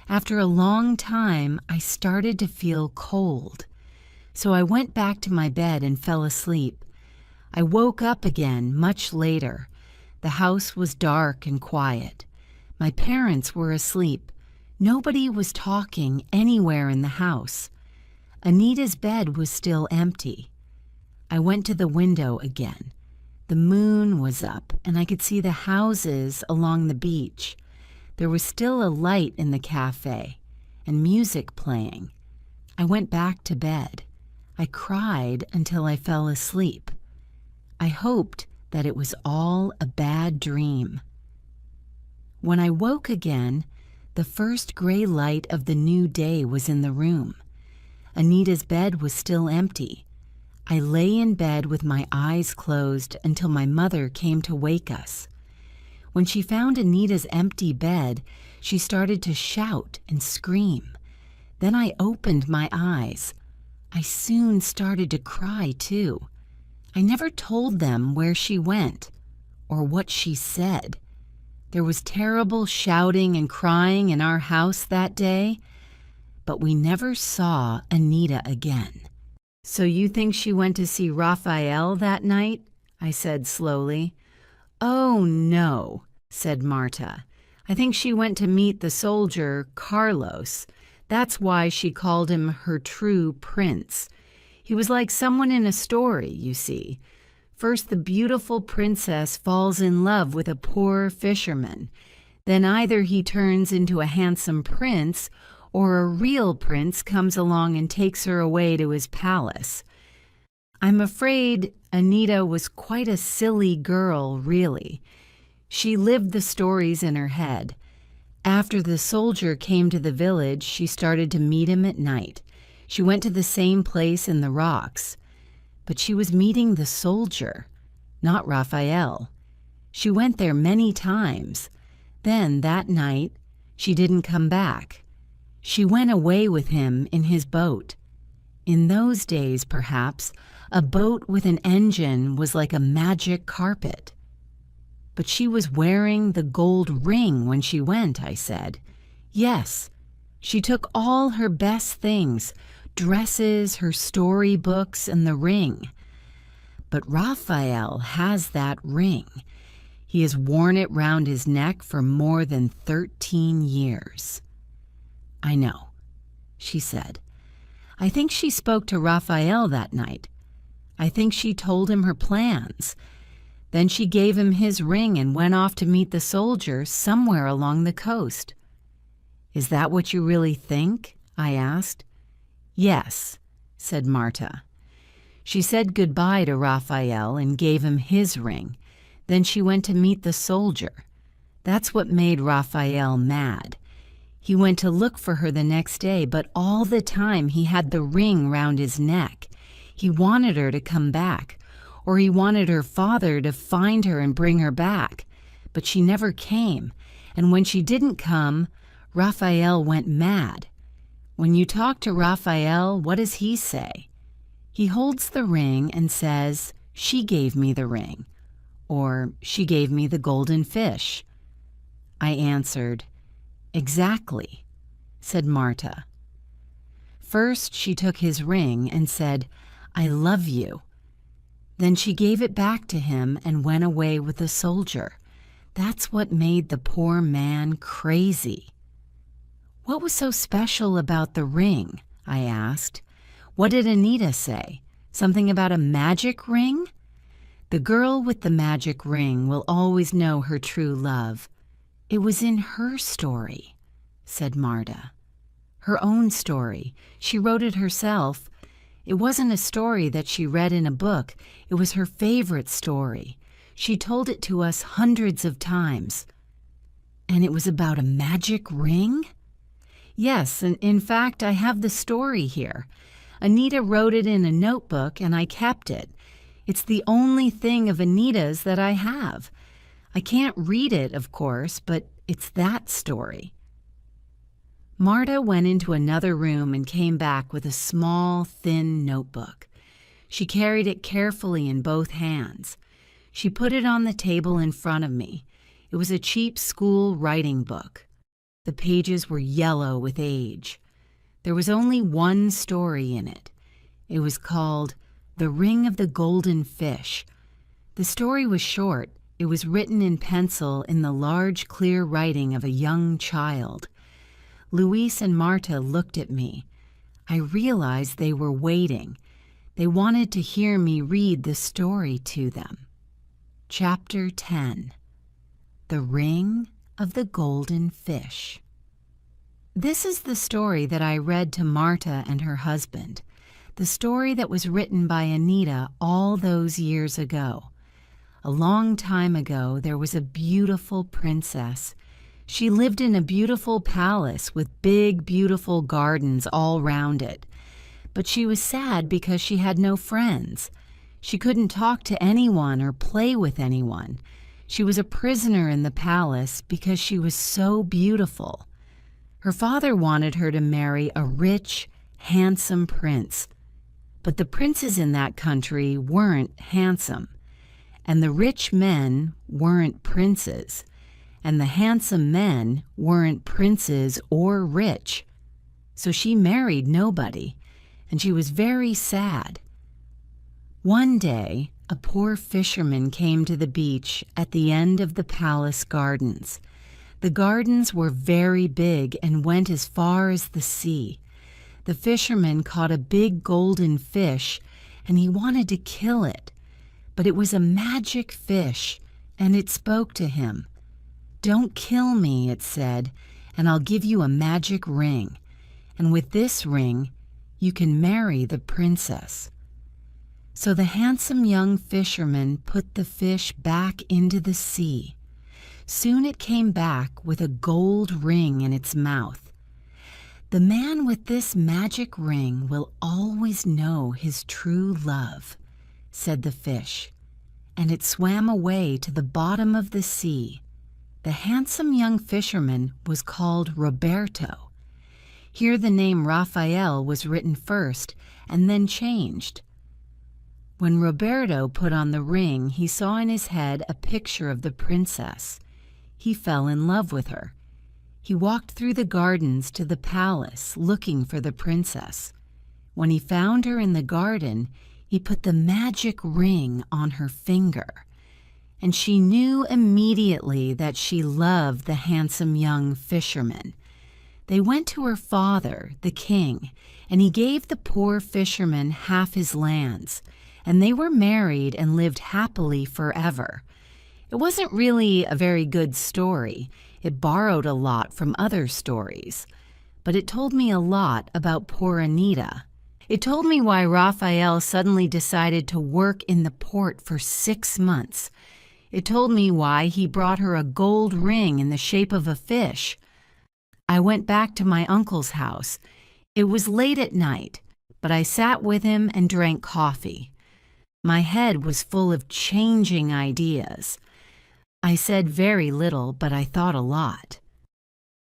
After a long time, I started to feel cold. So I went back to my bed and fell asleep. I woke up again much later. The house was dark and quiet. My parents were asleep. Nobody was talking anywhere in the house. Anita's bed was still empty. I went to the window again. The moon was up, and I could see the houses along the beach. There was still a light in the cafe, and music playing. I went back to bed. I cried until I fell asleep. I hoped that it was all a bad dream. When I woke again, the first gray light of the new day was in the room. Anita's bed was still empty. I lay in bed with my eyes closed until my mother came to wake us. When she found Anita's empty bed, she started to shout and scream. Then I opened my eyes. I soon started to cry, too. I never told them where she went or what she said. There was terrible shouting and crying in our house that day, but we never saw Anita again. "So you think she went to see Raphael that night?" I said slowly. "Oh, no," said Marta. "I think she went to meet the soldier, Carlos. That's why she called him her true prince. He was like someone in a story, you see. First, the beautiful princess falls in love with a poor fisherman. Then either he turns into a handsome prince, or a real prince comes along and takes her away to his palace. I'm afraid Anita was quite a silly girl, really. She lived the stories in her head. After the soldier came to the village, she started to meet him at night. She went to the same place in the rocks. But she was meeting the soldier, not Raphael. She went there many times. Then, that night, she didn't come back. She went away with him in his boat. In those days, perhaps, a boat with an engine was like a magic carpet. But she was wearing the gold ring when she went, I said. Yes, she took all her best things, dresses, her storybooks, and the ring. But Raphael has that ring. He has worn it round his neck for more than 13 years. I know, she said. I think she spoke to Raphael that night. I think she told him her plans. Then she gave him his ring and went off to meet the soldier somewhere along the coast. Is that what you really think? I asked. Yes, said Marta. She said goodbye to Raphael and gave him his ring. Then she went to meet the soldier. That's what made Raphael mad. He went to look for her the next day, but all the time he had the ring round his neck. He wanted her to come back, or he wanted her father to find her and bring her back. But she never came, and when she didn't come, Raphael went mad. When you talk to Raphael, what does he say? He holds the ring and says, "She gave me the ring," or "She gave me the golden fish." I answered, "Exactly," said Marta. First she took his ring and said, "I love you." Then she gave it back to him and went away with the soldier. That's what made the poor man crazy. What was so special about the ring? I asked. What did Anita say? Something about a magic ring? The girl with the magic ring will always know her true love. It was in her story, said Marta. Her own story. She wrote it herself. It wasn't a story that she read in a book. It was her favorite story. She told it to us hundreds of times. And it was about a magic ring? Yes, and in fact, I have the story here. Anita wrote it in a notebook, and I kept it. It's the only thing of Anita's that I have. I can't read it, of course, but it's that story. Marta went into another room and came back with a small, thin notebook. She carried it carefully in both hands. She put it on the table in front of me. It was a cheap school writing book. The pages were yellow with age. There was only one story in it. It was called The Ring of the Golden Fish. The story was short. It was written in pencil in the large, clear writing of a young child. Luis and Marta looked at me. I realized they were waiting. They wanted to hear me read the story to them. Chapter 10. The Ring of the Golden Fish. This is the story that I read to Marta and her husband, the story that was written by Anita all those years ago. A long time ago, there was a beautiful princess. She lived in a beautiful palace with big, beautiful gardens all round it. But she was sad because she had no friends. She couldn't talk to anyone or play with anyone. She was a prisoner in the palace because she was so beautiful. Her father wanted her to marry a rich, handsome prince. But the princes in that country weren't handsome. And the rich men weren't princes. And the handsome men weren't princes or rich. So she married nobody, and she was very sad. One day, a poor fisherman came to the beach at the end of the palace gardens. The gardens were very big and went as far as the sea. The fisherman caught a big golden fish, and he wanted to kill it. But it was a magic fish, and it spoke to him. "Don't kill me," it said, "and I'll give you a magic ring. And with this ring, you can marry the princess." So the handsome young fisherman put the fish back into the sea. Soon it came back with a gold ring in its mouth. "The man with this magic ring will always know his true love," said the fish, and it swam away to the bottom of the sea. The handsome young fisherman was called Roberto. Here the name Raphael was written first and then changed. When Roberto put on the ring, he saw in his head a picture of the princess. He fell in love with her. He walked through the gardens to the palace looking for the princess. When he found her in the garden, he put the magic ring on her finger. And she knew immediately that she loved the handsome young fisherman. They went to her father, the king, and he gave the poor fisherman half his lands, and they were married and lived happily forever. It wasn't really a very good story. It borrowed a lot from other stories, but it told me a lot about poor Anita. It told me why Raphael suddenly decided to work in the port for 6 months. It told me why he brought her a gold ring in the shape of a fish. I went back to my uncle's house. It was late at night, but I sat with him and drank coffee. My head was full of changing ideas. I said very little, but I thought a lot.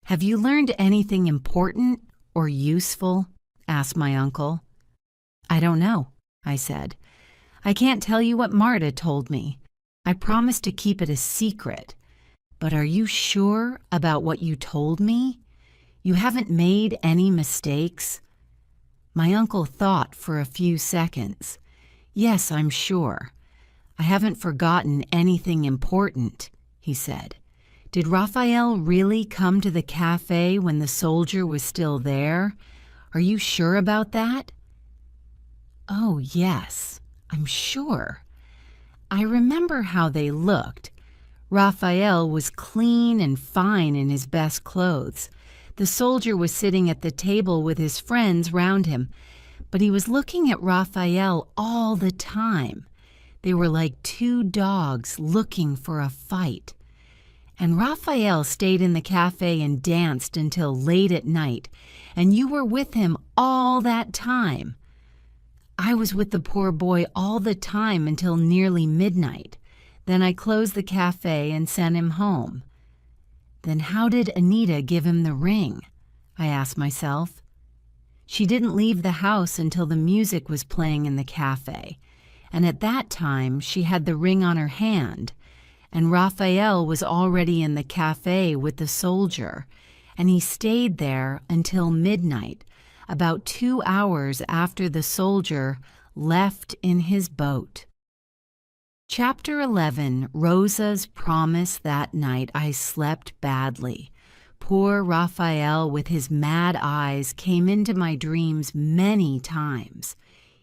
"Have you learned anything important or useful?" asked my uncle. "I don't know," I said. "I can't tell you what Marta told me. I promised to keep it a secret. But are you sure about what you told me? You haven't made any mistakes?" My uncle thought for a few seconds. "Yes, I'm sure. I haven't forgotten anything important," he said. "Did Raphael really come to the cafe when the soldier was still there? Are you sure about that?" "Oh, yes, I'm sure. I remember how they looked. Raphael was clean and fine in his best clothes. The soldier was sitting at the table with his friends round him, but he was looking at Raphael all the time. They were like two dogs looking for a fight. And Raphael stayed in the cafe and danced until late at night, and you were with him all that time. I was with the poor boy all the time until nearly midnight. Then I closed the cafe and sent him home." "Then how did Anita give him the ring?" I asked myself. She didn't leave the house until the music was playing in the cafe, and at that time she had the ring on her hand, and Raphael was already in the cafe with the soldier, and he stayed there until midnight, about 2 hours after the soldier left in his boat. Chapter 11, Rosa's Promise. That night I slept badly. Poor Raphael with his mad eyes came into my dreams many times.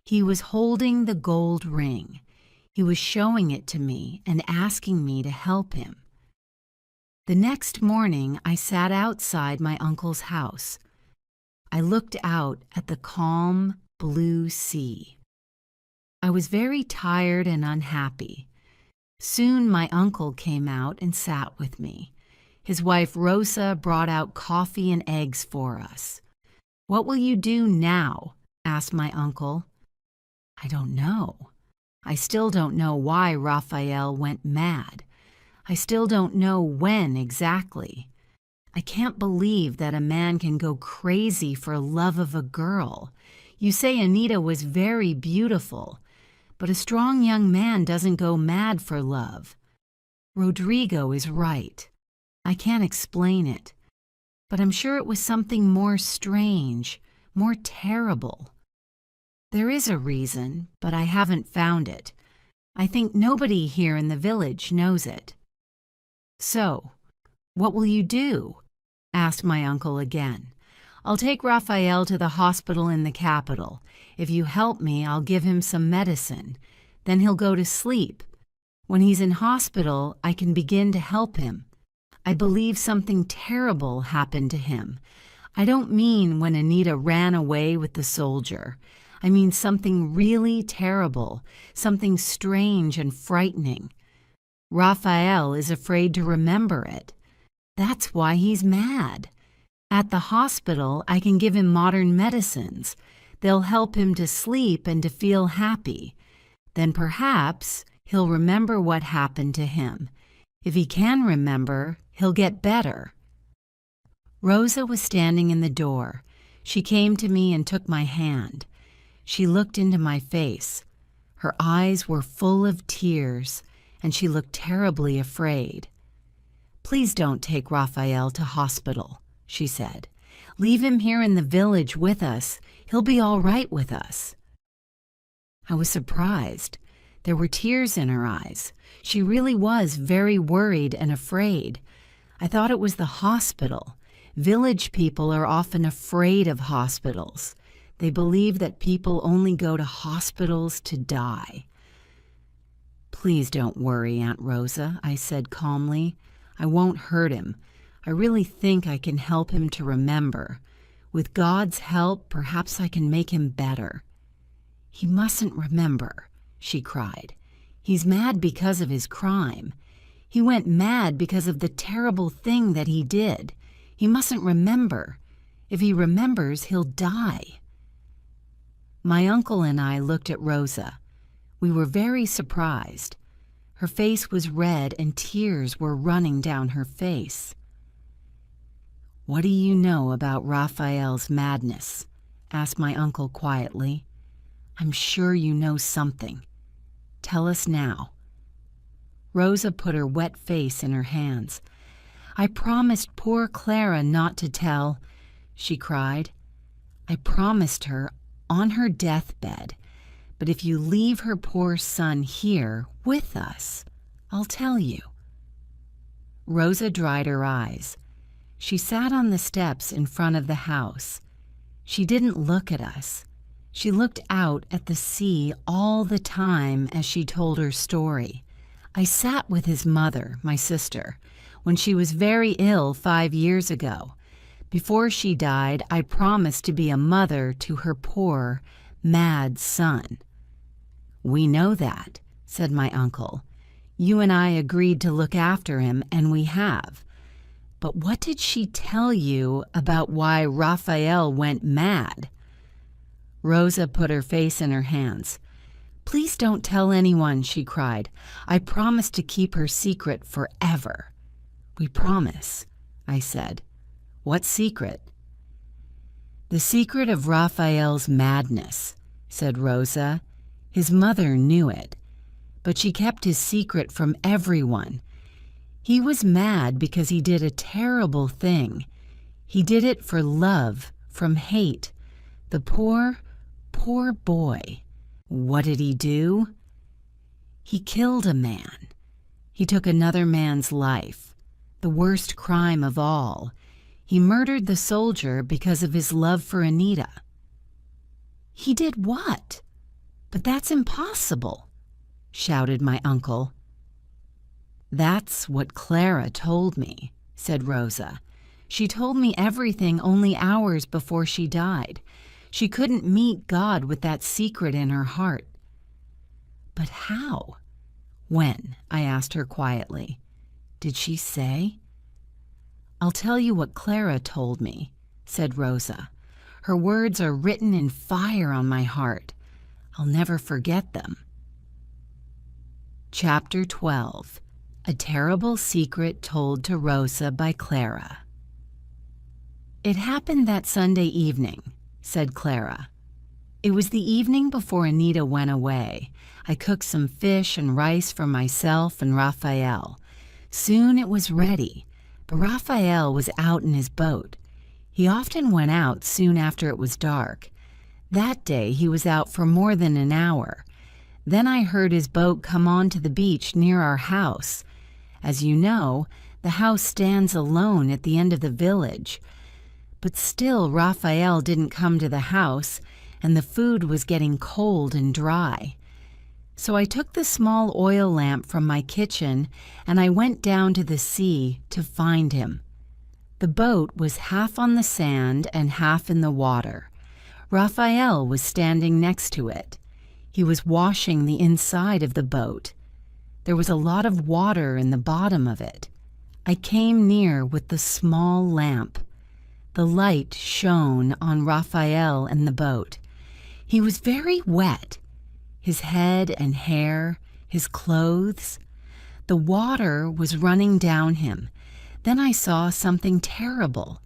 He was holding the gold ring. He was showing it to me and asking me to help him. The next morning I sat outside my uncle's house. I looked out at the calm blue sea. I was very tired and unhappy. Soon my uncle came out and sat with me. His wife Rosa brought out coffee and eggs for us. "What will you do now?" asked my uncle. "I don't know. I still don't know why Raphael went mad. I still don't know when exactly. I can't believe that a man can go crazy for love of a girl. You say Anita was very beautiful, but a strong young man doesn't go mad for love. Rodrigo is right. I can't explain it, but I'm sure it was something more strange, more terrible. There is a reason, but I haven't found it. I think nobody here in the village knows it." "So, what will you do?" asked my uncle again. "I'll take Raphael to the hospital in the capital. If you help me, I'll give him some medicine. Then he'll go to sleep. When he's in hospital, I can begin to help him. I believe something terrible happened to him. I don't mean when Anita ran away with the soldier. I mean something really terrible, something strange and frightening. Raphael is afraid to remember it. That's why he's mad. At the hospital, I can give him modern medicines. They'll help him to sleep and to feel happy. Then perhaps he'll remember what happened to him. If he can remember, he'll get better." Rosa was standing in the door. She came to me and took my hand. She looked into my face. Her eyes were full of tears, and she looked terribly afraid. "Please don't take Raphael to hospital," she said. "Leave him here in the village with us. He'll be all right with us." I was surprised. There were tears in her eyes. She really was very worried and afraid. I thought it was the hospital. Village people are often afraid of hospitals. They believe that people only go to hospitals to die. "Please don't worry, Aunt Rosa," I said calmly. "I won't hurt him. I really think I can help him to remember. With God's help, perhaps I can make him better." "He mustn't remember," she cried. "He's mad because of his crime. He went mad because of the terrible thing that he did. He mustn't remember. If he remembers, he'll die." My uncle and I looked at Rosa. We were very surprised. Her face was red and tears were running down her face. "What do you know about Raphael's madness?" asked my uncle quietly. "I'm sure you know something. Tell us now." Rosa put her wet face in her hands. "I promised poor Clara not to tell," she cried. "I promised her on her deathbed, but if you leave her poor son here with us, I'll tell you." Rosa dried her eyes. She sat on the steps in front of the house. She didn't look at us. She looked out at the sea all the time as she told her story. I sat with his mother, my sister, when she was very ill 5 years ago. Before she died, I promised to be a mother to her poor, mad son. "We know that," said my uncle. "You and I agreed to look after him, and we have. But what did she tell you about why Raphael went mad?" Rosa put her face in her hands. "Please don't tell anyone," she cried. "I promise to keep her secret forever." "We promise," I said. "What secret?" "The secret of Raphael's madness," said Rosa. "His mother knew it, but she kept his secret from everyone. He was mad because he did a terrible thing. He did it for love, from hate. The poor, poor boy. What did he do? He killed a man. He took another man's life. The worst crime of all. He murdered the soldier because of his love for Anita." "He did what? But that's impossible," shouted my uncle. "That's what Clara told me," said Rosa. "She told me everything only hours before she died. She couldn't meet God with that secret in her heart." "But how? When?" I asked her quietly. "Did she say?" "I'll tell you what Clara told me," said Rosa. "Her words are written in fire on my heart. I'll never forget them." Chapter 12. A Terrible Secret Told to Rosa by Clara. "It happened that Sunday evening," said Clara. "It was the evening before Anita went away. I cooked some fish and rice for myself and Raphael. Soon it was ready, but Raphael was out in his boat. He often went out soon after it was dark. That day he was out for more than an hour. Then I heard his boat come on to the beach near our house. As you know, the house stands alone at the end of the village. But still Raphael didn't come to the house, and the food was getting cold and dry. So I took the small oil lamp from my kitchen and I went down to the sea to find him. The boat was half on the sand and half in the water. Raphael was standing next to it. He was washing the inside of the boat. There was a lot of water in the bottom of it. I came near with the small lamp. The light shone on Raphael and the boat. He was very wet. His head and hair, his clothes. The water was running down him. Then I saw something terrible.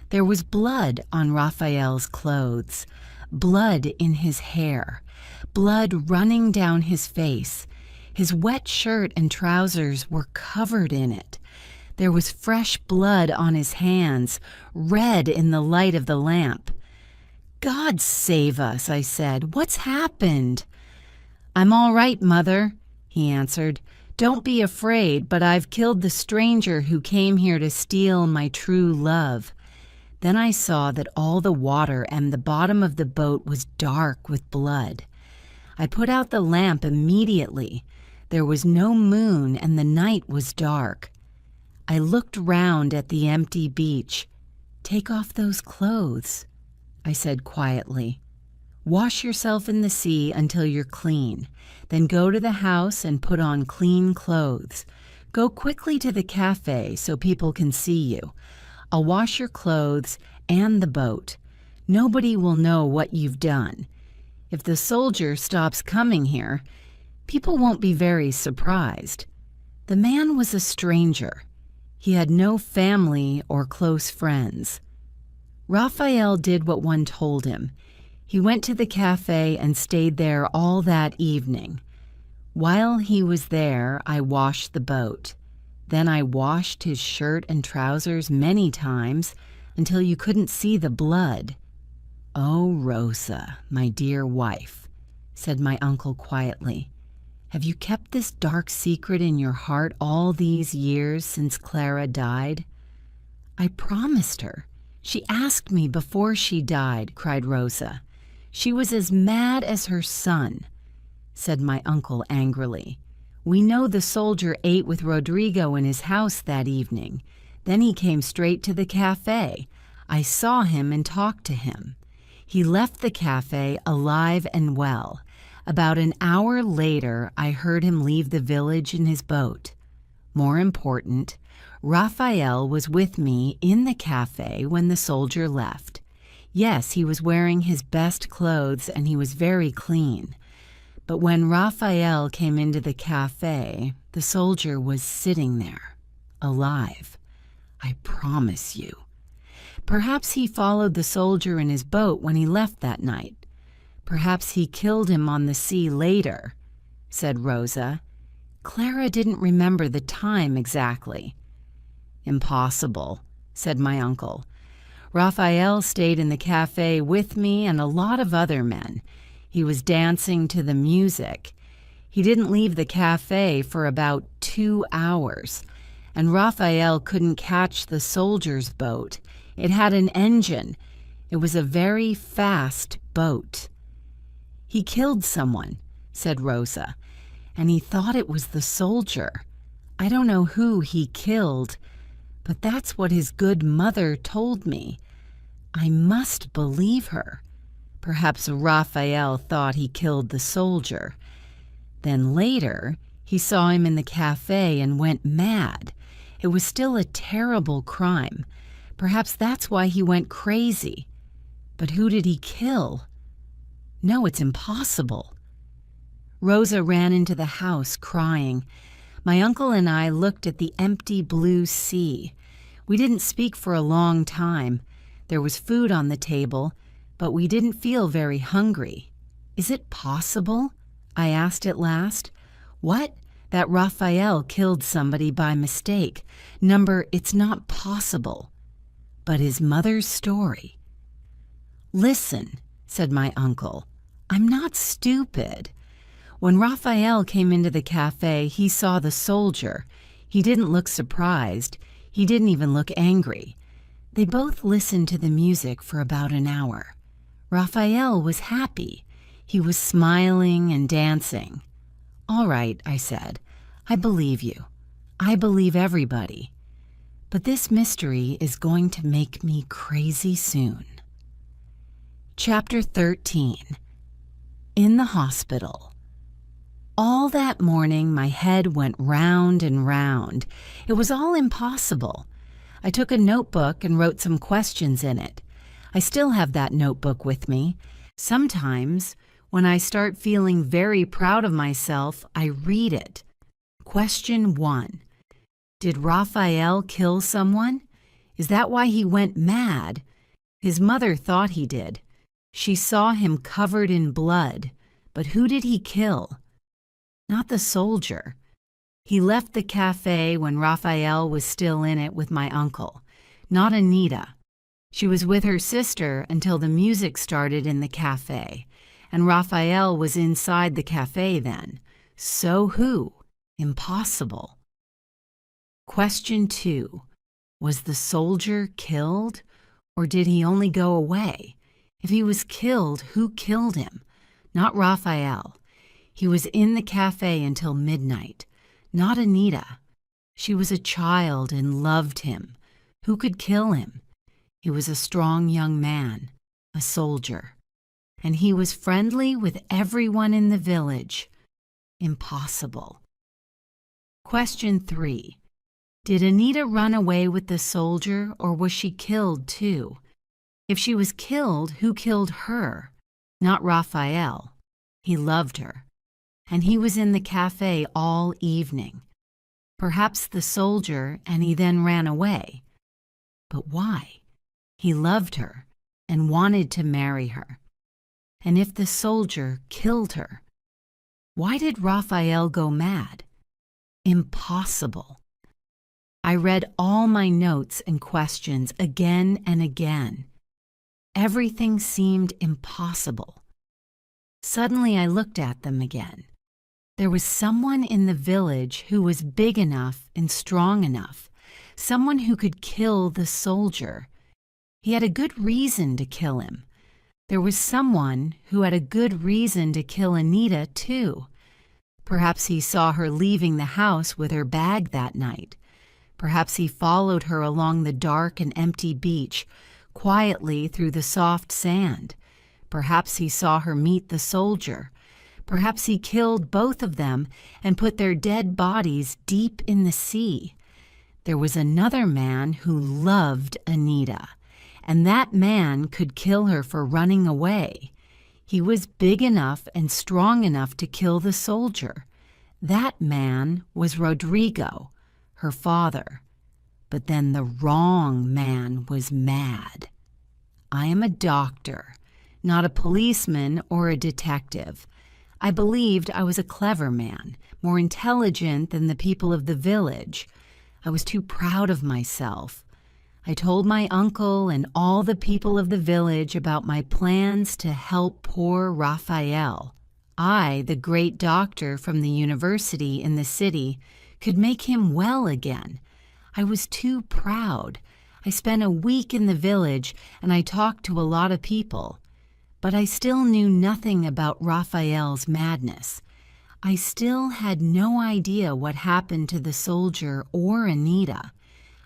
There was blood on Raphael's clothes, blood in his hair, blood running down his face. His wet shirt and trousers were covered in it. There was fresh blood on his hands, red in the light of the lamp. "God save us," I said. "What's happened?" "I'm all right, Mother," he answered. "Don't be afraid, but I've killed the stranger who came here to steal my true love." Then I saw that all the water and the bottom of the boat was dark with blood. I put out the lamp immediately. There was no moon and the night was dark. I looked round at the empty beach. "Take off those clothes," I said quietly. "Wash yourself in the sea until you're clean. Then go to the house and put on clean clothes. Go quickly to the cafe so people can see you. I'll wash your clothes and the boat. Nobody will know what you've done. If the soldier stops coming here, people won't be very surprised." The man was a stranger. He had no family or close friends. Raphael did what one told him. He went to the cafe and stayed there all that evening. While he was there, I washed the boat. Then I washed his shirt and trousers many times until you couldn't see the blood. "Oh, Rosa, my dear wife," said my uncle quietly, "have you kept this dark secret in your heart all these years since Clara died?" "I promised her. She asked me before she died," cried Rosa. "She was as mad as her son," said my uncle angrily. "We know the soldier ate with Rodrigo in his house that evening. Then he came straight to the cafe. I saw him and talked to him. He left the cafe alive and well. About an hour later, I heard him leave the village in his boat. More important, Raphael was with me in the cafe when the soldier left. Yes, he was wearing his best clothes and he was very clean. But when Raphael came into the cafe, the soldier was sitting there, alive. I promise you. Perhaps he followed the soldier in his boat when he left that night. Perhaps he killed him on the sea later, said Rosa. Clara didn't remember the time exactly. Impossible, said my uncle. Raphael stayed in the cafe with me and a lot of other men. He was dancing to the music. He didn't leave the cafe for about 2 hours, and Raphael couldn't catch the soldier's boat. It had an engine. It was a very fast boat. He killed someone, said Rosa, and he thought it was the soldier. I don't know who he killed, but that's what his good mother told me. I must believe her. Perhaps Raphael thought he killed the soldier. Then later, he saw him in the cafe and went mad. It was still a terrible crime. Perhaps that's why he went crazy. But who did he kill? No, it's impossible. Rosa ran into the house crying. My uncle and I looked at the empty blue sea. We didn't speak for a long time. There was food on the table, but we didn't feel very hungry. Is it possible? I asked at last. What? That Raphael killed somebody by mistake. It's not possible. But his mother's story. Listen, said my uncle. I'm not stupid. When Raphael came into the cafe, he saw the soldier. He didn't look surprised. He didn't even look angry. They both listened to the music for about an hour. Raphael was happy. He was smiling and dancing. All right, I said. I believe you. I believe everybody. But this mystery is going to make me crazy soon. Chapter 13. In the hospital. All that morning, my head went round and round. It was all impossible. I took a notebook and wrote some questions in it. I still have that notebook with me. Sometimes, when I start feeling very proud of myself, I read it. Question 1. Did Raphael kill someone? Is that why he went mad? His mother thought he did. She saw him covered in blood. But who did he kill? Not the soldier. He left the cafe when Raphael was still in it with my uncle. Not Anita. She was with her sister until the music started in the cafe, and Raphael was inside the cafe then. So who? Impossible. Question 2. Was the soldier killed, or did he only go away? If he was killed, who killed him? Not Raphael. He was in the cafe until midnight. Not Anita. She was a child and loved him. Who could kill him? He was a strong young man, a soldier. And he was friendly with everyone in the village. Impossible. Question 3. Did Anita run away with the soldier, or was she killed too? If she was killed, who killed her? Not Raphael. He loved her. And he was in the cafe all evening. Perhaps the soldier, and he then ran away. But why? He loved her and wanted to marry her. And if the soldier killed her, why did Raphael go mad? Impossible. I read all my notes and questions again and again. Everything seemed impossible. Suddenly I looked at them again. There was someone in the village who was big enough and strong enough, someone who could kill the soldier. He had a good reason to kill him. There was someone who had a good reason to kill Anita, too. Perhaps he saw her leaving the house with her bag that night. Perhaps he followed her along the dark and empty beach, quietly through the soft sand. Perhaps he saw her meet the soldier. Perhaps he killed both of them and put their dead bodies deep in the sea. There was another man who loved Anita, and that man could kill her for running away. He was big enough and strong enough to kill the soldier. That man was Rodrigo, her father. But then the wrong man was mad. I am a doctor, not a policeman or a detective. I believed I was a clever man, more intelligent than the people of the village. I was too proud of myself. I told my uncle and all the people of the village about my plans to help poor Raphael. I, the great doctor from the university in the city, could make him well again. I was too proud. I spent a week in the village and I talked to a lot of people. But I still knew nothing about Raphael's madness. I still had no idea what happened to the soldier or Anita.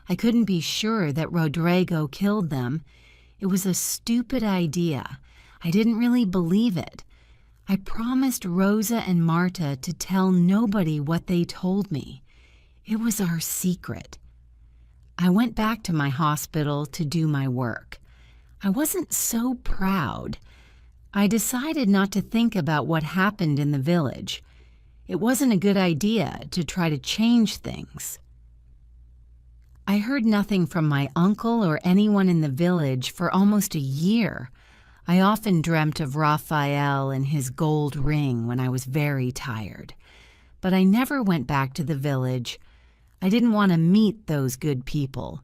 I couldn't be sure that Rodrigo killed them. It was a stupid idea. I didn't really believe it. I promised Rosa and Marta to tell nobody what they told me. It was our secret. I went back to my hospital to do my work. I wasn't so proud. I decided not to think about what happened in the village. It wasn't a good idea to try to change things. I heard nothing from my uncle or anyone in the village for almost a year. I often dreamt of Raphael and his gold ring when I was very tired. But I never went back to the village. I didn't want to meet those good people.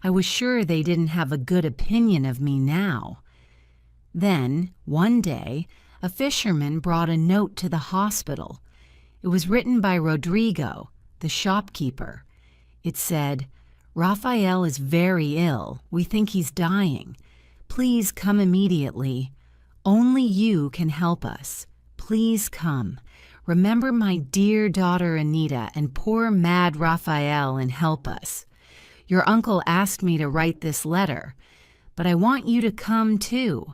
I was sure they didn't have a good opinion of me now. Then, one day, a fisherman brought a note to the hospital. It was written by Rodrigo, the shopkeeper. It said, "Raphael is very ill. We think he's dying. Please come immediately. Only you can help us. Please come. Remember my dear daughter Anita and poor mad Raphael and help us. Your uncle asked me to write this letter, but I want you to come too.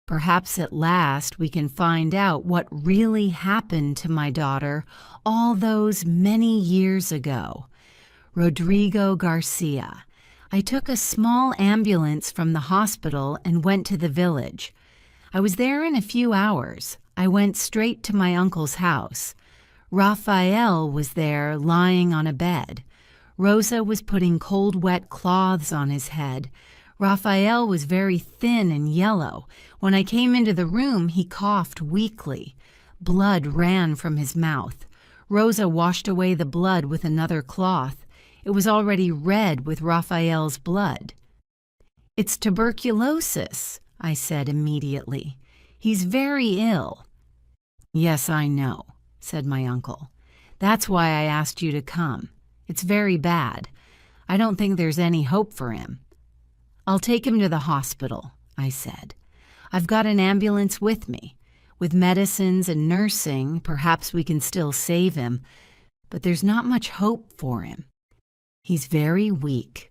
Perhaps at last we can find out what really happened to my daughter all those many years ago. Rodrigo Garcia." I took a small ambulance from the hospital and went to the village. I was there in a few hours. I went straight to my uncle's house. Raphael was there lying on a bed. Rosa was putting cold, wet cloths on his head. Raphael was very thin and yellow. When I came into the room, he coughed weakly. Blood ran from his mouth. Rosa washed away the blood with another cloth. It was already red with Raphael's blood. "It's tuberculosis," I said immediately. "He's very ill." "Yes, I know," said my uncle. "That's why I asked you to come. It's very bad. I don't think there's any hope for him." "I'll take him to the hospital," I said. "I've got an ambulance with me. With medicines and nursing, perhaps we can still save him, but there's not much hope for him. He's very weak."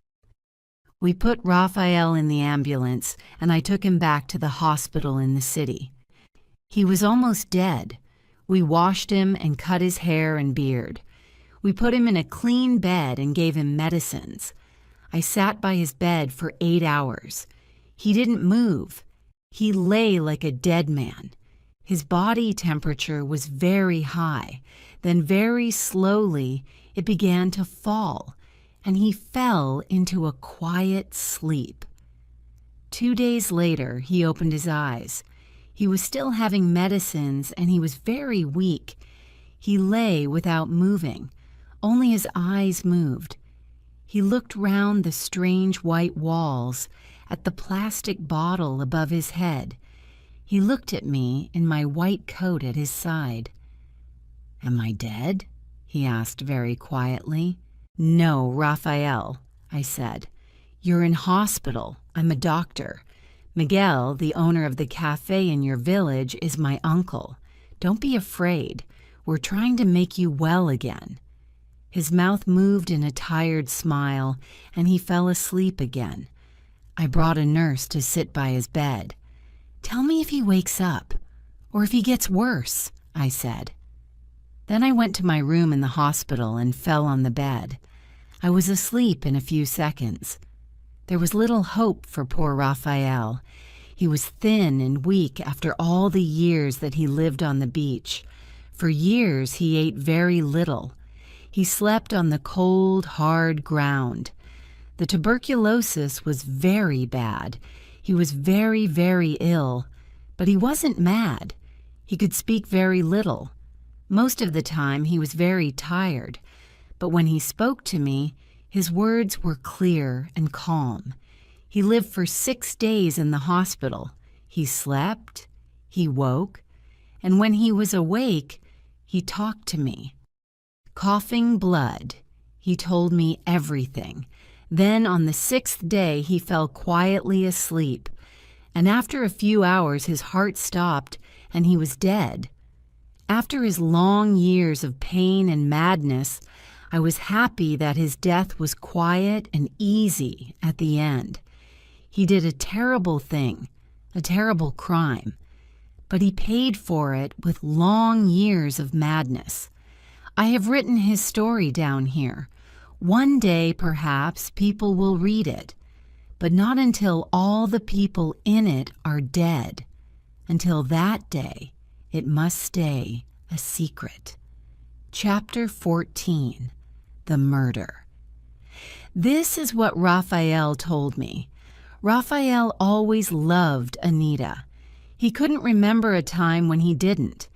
We put Raphael in the ambulance, and I took him back to the hospital in the city. He was almost dead. We washed him and cut his hair and beard. We put him in a clean bed and gave him medicines. I sat by his bed for 8 hours. He didn't move. He lay like a dead man. His body temperature was very high. Then very slowly it began to fall, and he fell into a quiet sleep. 2 days later, he opened his eyes. He was still having medicines, and he was very weak. He lay without moving. Only his eyes moved. He looked round the strange white walls, at the plastic bottle above his head. He looked at me in my white coat at his side. "Am I dead?" he asked very quietly. "No, Raphael," I said. "You're in hospital. I'm a doctor. Miguel, the owner of the cafe in your village, is my uncle. Don't be afraid. We're trying to make you well again." His mouth moved in a tired smile, and he fell asleep again. I brought a nurse to sit by his bed. "Tell me if he wakes up, or if he gets worse," I said. Then I went to my room in the hospital and fell on the bed. I was asleep in a few seconds. There was little hope for poor Raphael. He was thin and weak after all the years that he lived on the beach. For years he ate very little. He slept on the cold, hard ground. The tuberculosis was very bad. He was very, very ill, but he wasn't mad. He could speak very little. Most of the time he was very tired, but when he spoke to me, his words were clear and calm. He lived for 6 days in the hospital. He slept, he woke, and when he was awake, he talked to me. Coughing blood, he told me everything. Then on the 6th day, he fell quietly asleep, and after a few hours his heart stopped and he was dead. After his long years of pain and madness, I was happy that his death was quiet and easy at the end. He did a terrible thing, a terrible crime, but he paid for it with long years of madness. I have written his story down here. One day, perhaps, people will read it, but not until all the people in it are dead. Until that day, it must stay a secret. Chapter 14. The Murder. This is what Raphael told me. Raphael always loved Anita. He couldn't remember a time when he didn't.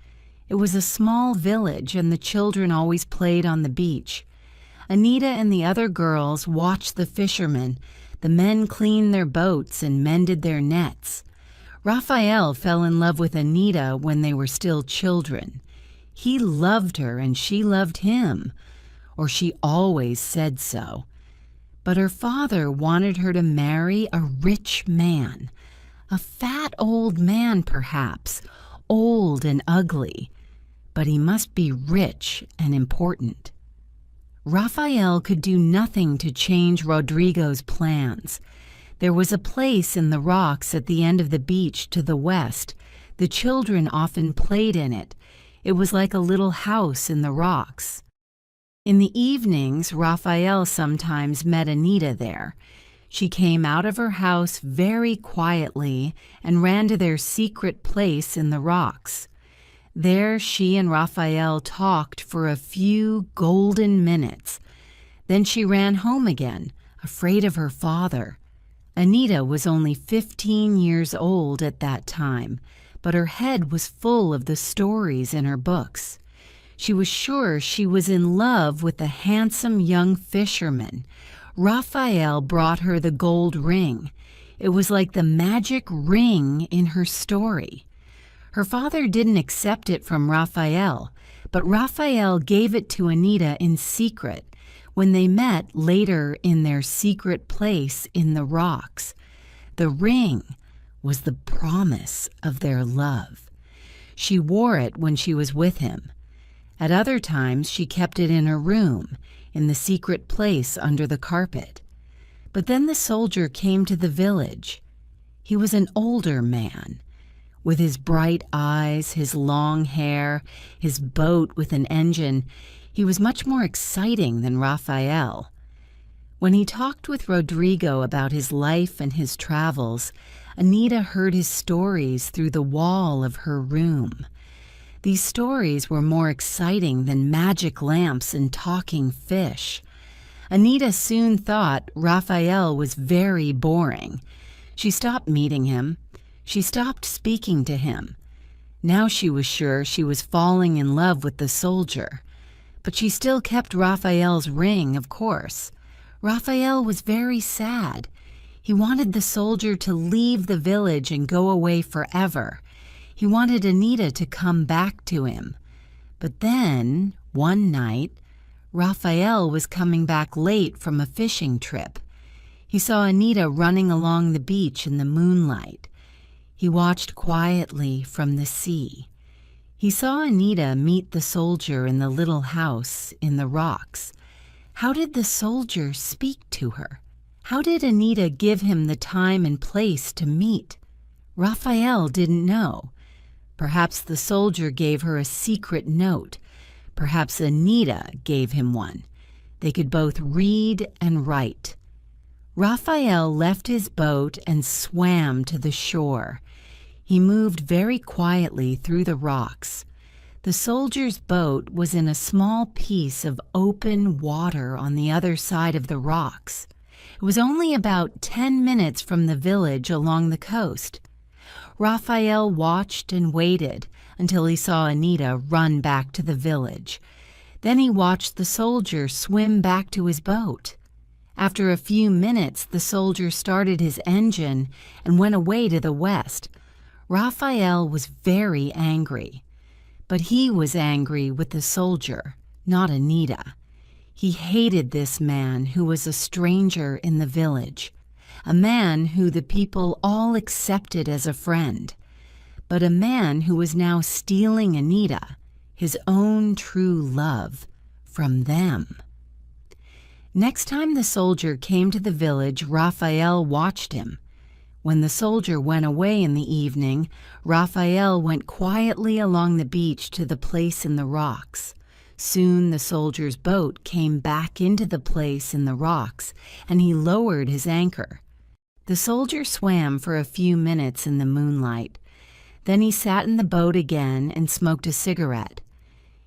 It was a small village, and the children always played on the beach. Anita and the other girls watched the fishermen. The men cleaned their boats and mended their nets. Raphael fell in love with Anita when they were still children. He loved her and she loved him, or she always said so. But her father wanted her to marry a rich man, a fat old man perhaps, old and ugly, but he must be rich and important. Raphael could do nothing to change Rodrigo's plans. There was a place in the rocks at the end of the beach to the west. The children often played in it. It was like a little house in the rocks. In the evenings, Raphael sometimes met Anita there. She came out of her house very quietly and ran to their secret place in the rocks. There she and Raphael talked for a few golden minutes. Then she ran home again, afraid of her father. Anita was only 15 years old at that time, but her head was full of the stories in her books. She was sure she was in love with the handsome young fisherman. Raphael brought her the gold ring. It was like the magic ring in her story. Her father didn't accept it from Raphael, but Raphael gave it to Anita in secret when they met later in their secret place in the rocks. The ring was the promise of their love. She wore it when she was with him. At other times, she kept it in her room, in the secret place under the carpet. But then the soldier came to the village. He was an older man, with his bright eyes, his long hair, his boat with an engine. He was much more exciting than Raphael. When he talked with Rodrigo about his life and his travels, Anita heard his stories through the wall of her room. These stories were more exciting than magic lamps and talking fish. Anita soon thought Raphael was very boring. She stopped meeting him. She stopped speaking to him. Now she was sure she was falling in love with the soldier. But she still kept Raphael's ring, of course. Raphael was very sad. He wanted the soldier to leave the village and go away forever. He wanted Anita to come back to him. But then, one night, Raphael was coming back late from a fishing trip. He saw Anita running along the beach in the moonlight. He watched quietly from the sea. He saw Anita meet the soldier in the little house in the rocks. How did the soldier speak to her? How did Anita give him the time and place to meet? Raphael didn't know. Perhaps the soldier gave her a secret note. Perhaps Anita gave him one. They could both read and write. Raphael left his boat and swam to the shore. He moved very quietly through the rocks. The soldier's boat was in a small piece of open water on the other side of the rocks. It was only about 10 minutes from the village along the coast. Raphael watched and waited until he saw Anita run back to the village. Then he watched the soldier swim back to his boat. After a few minutes, the soldier started his engine and went away to the west. Raphael was very angry, but he was angry with the soldier, not Anita. He hated this man who was a stranger in the village, a man who the people all accepted as a friend, but a man who was now stealing Anita, his own true love, from them. Next time the soldier came to the village, Raphael watched him. When the soldier went away in the evening, Raphael went quietly along the beach to the place in the rocks. Soon the soldier's boat came back into the place in the rocks, and he lowered his anchor. The soldier swam for a few minutes in the moonlight. Then he sat in the boat again and smoked a cigarette.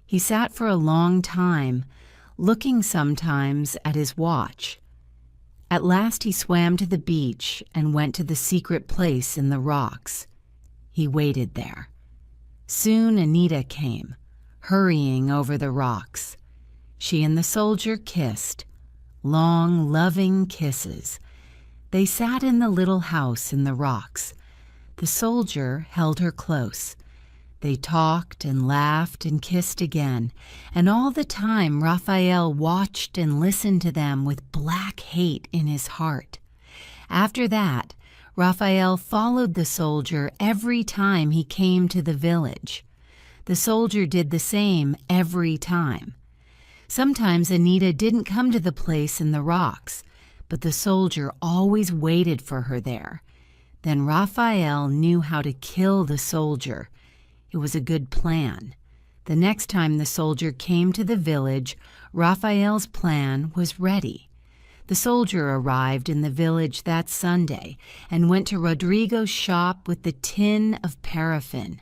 He sat for a long time, looking sometimes at his watch. At last he swam to the beach and went to the secret place in the rocks. He waited there. Soon Anita came, hurrying over the rocks. She and the soldier kissed, long, loving kisses. They sat in the little house in the rocks. The soldier held her close. They talked and laughed and kissed again, and all the time Raphael watched and listened to them with black hate in his heart. After that, Raphael followed the soldier every time he came to the village. The soldier did the same every time. Sometimes Anita didn't come to the place in the rocks, but the soldier always waited for her there. Then Raphael knew how to kill the soldier. It was a good plan. The next time the soldier came to the village, Raphael's plan was ready. The soldier arrived in the village that Sunday and went to Rodrigo's shop with the tin of paraffin.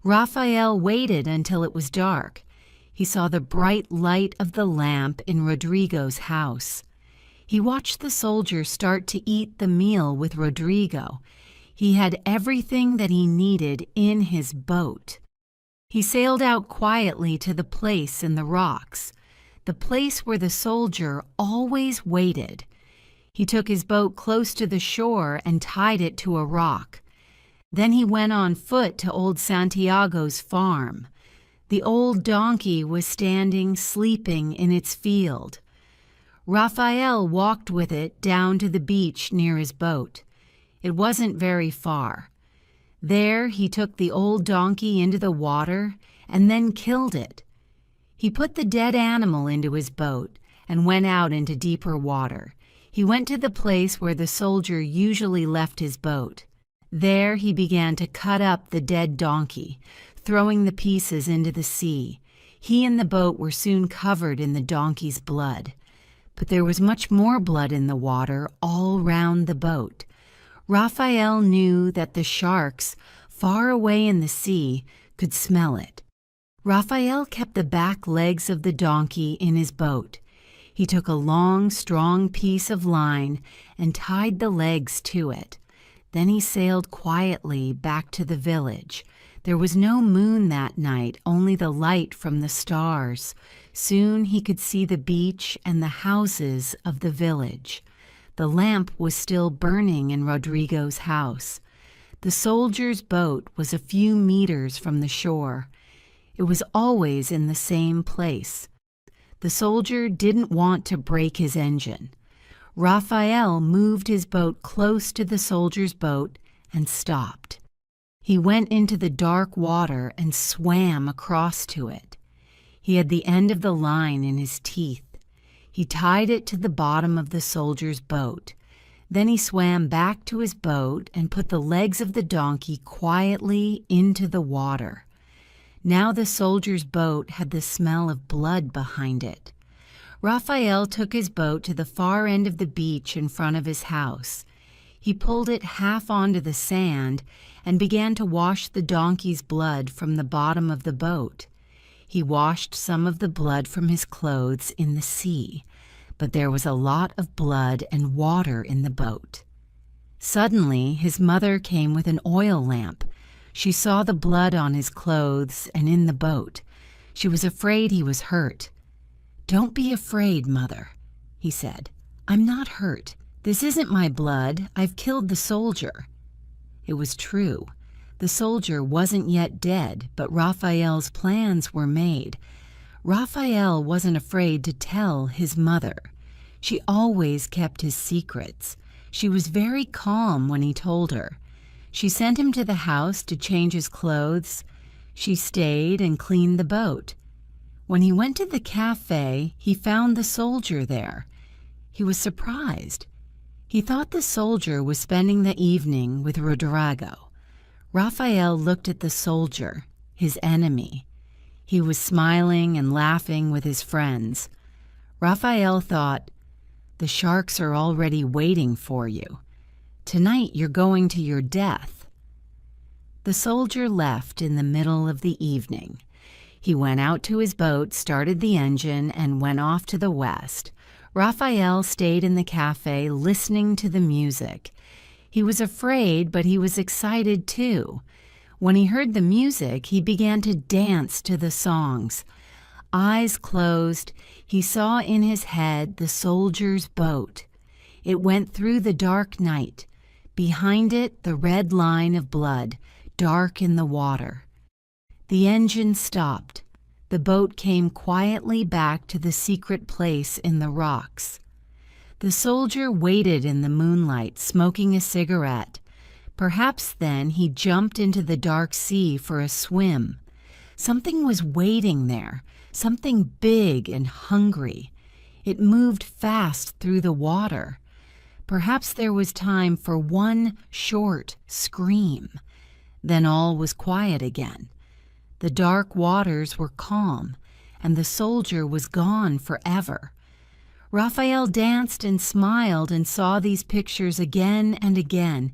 Raphael waited until it was dark. He saw the bright light of the lamp in Rodrigo's house. He watched the soldier start to eat the meal with Rodrigo. He had everything that he needed in his boat. He sailed out quietly to the place in the rocks, the place where the soldier always waited. He took his boat close to the shore and tied it to a rock. Then he went on foot to old Santiago's farm. The old donkey was standing sleeping in its field. Raphael walked with it down to the beach near his boat. It wasn't very far. There he took the old donkey into the water and then killed it. He put the dead animal into his boat and went out into deeper water. He went to the place where the soldier usually left his boat. There he began to cut up the dead donkey, throwing the pieces into the sea. He and the boat were soon covered in the donkey's blood. But there was much more blood in the water all round the boat. Raphael knew that the sharks, far away in the sea, could smell it. Raphael kept the back legs of the donkey in his boat. He took a long, strong piece of line and tied the legs to it. Then he sailed quietly back to the village. There was no moon that night, only the light from the stars. Soon he could see the beach and the houses of the village. The lamp was still burning in Rodrigo's house. The soldier's boat was a few meters from the shore. It was always in the same place. The soldier didn't want to break his engine. Raphael moved his boat close to the soldier's boat and stopped. He went into the dark water and swam across to it. He had the end of the line in his teeth. He tied it to the bottom of the soldier's boat. Then he swam back to his boat and put the legs of the donkey quietly into the water. Now the soldier's boat had the smell of blood behind it. Raphael took his boat to the far end of the beach in front of his house. He pulled it half onto the sand and began to wash the donkey's blood from the bottom of the boat. He washed some of the blood from his clothes in the sea, but there was a lot of blood and water in the boat. Suddenly, his mother came with an oil lamp. She saw the blood on his clothes and in the boat. She was afraid he was hurt. "Don't be afraid, Mother," he said. "I'm not hurt. This isn't my blood. I've killed the soldier." It was true. The soldier wasn't yet dead, but Raphael's plans were made. Raphael wasn't afraid to tell his mother. She always kept his secrets. She was very calm when he told her. She sent him to the house to change his clothes. She stayed and cleaned the boat. When he went to the cafe, he found the soldier there. He was surprised. He thought the soldier was spending the evening with Rodrigo. Raphael looked at the soldier, his enemy. He was smiling and laughing with his friends. Raphael thought, "The sharks are already waiting for you. Tonight you're going to your death." The soldier left in the middle of the evening. He went out to his boat, started the engine, and went off to the west. Raphael stayed in the cafe listening to the music. He was afraid, but he was excited too. When he heard the music, he began to dance to the songs. Eyes closed, he saw in his head the soldier's boat. It went through the dark night. Behind it, the red line of blood, dark in the water. The engine stopped. The boat came quietly back to the secret place in the rocks. The soldier waited in the moonlight, smoking a cigarette. Perhaps then he jumped into the dark sea for a swim. Something was waiting there, something big and hungry. It moved fast through the water. Perhaps there was time for one short scream. Then all was quiet again. The dark waters were calm, and the soldier was gone forever. Raphael danced and smiled and saw these pictures again and again.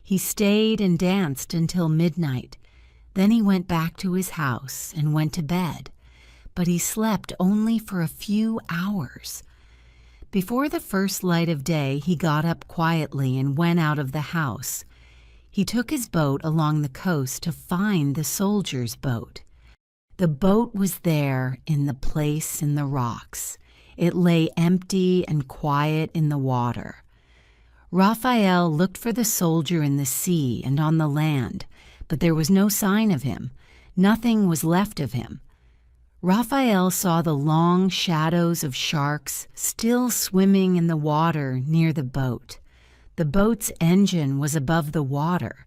He stayed and danced until midnight. Then he went back to his house and went to bed. But he slept only for a few hours. Before the first light of day, he got up quietly and went out of the house. He took his boat along the coast to find the soldier's boat. The boat was there in the place in the rocks. It lay empty and quiet in the water. Raphael looked for the soldier in the sea and on the land, but there was no sign of him. Nothing was left of him. Raphael saw the long shadows of sharks still swimming in the water near the boat. The boat's engine was above the water.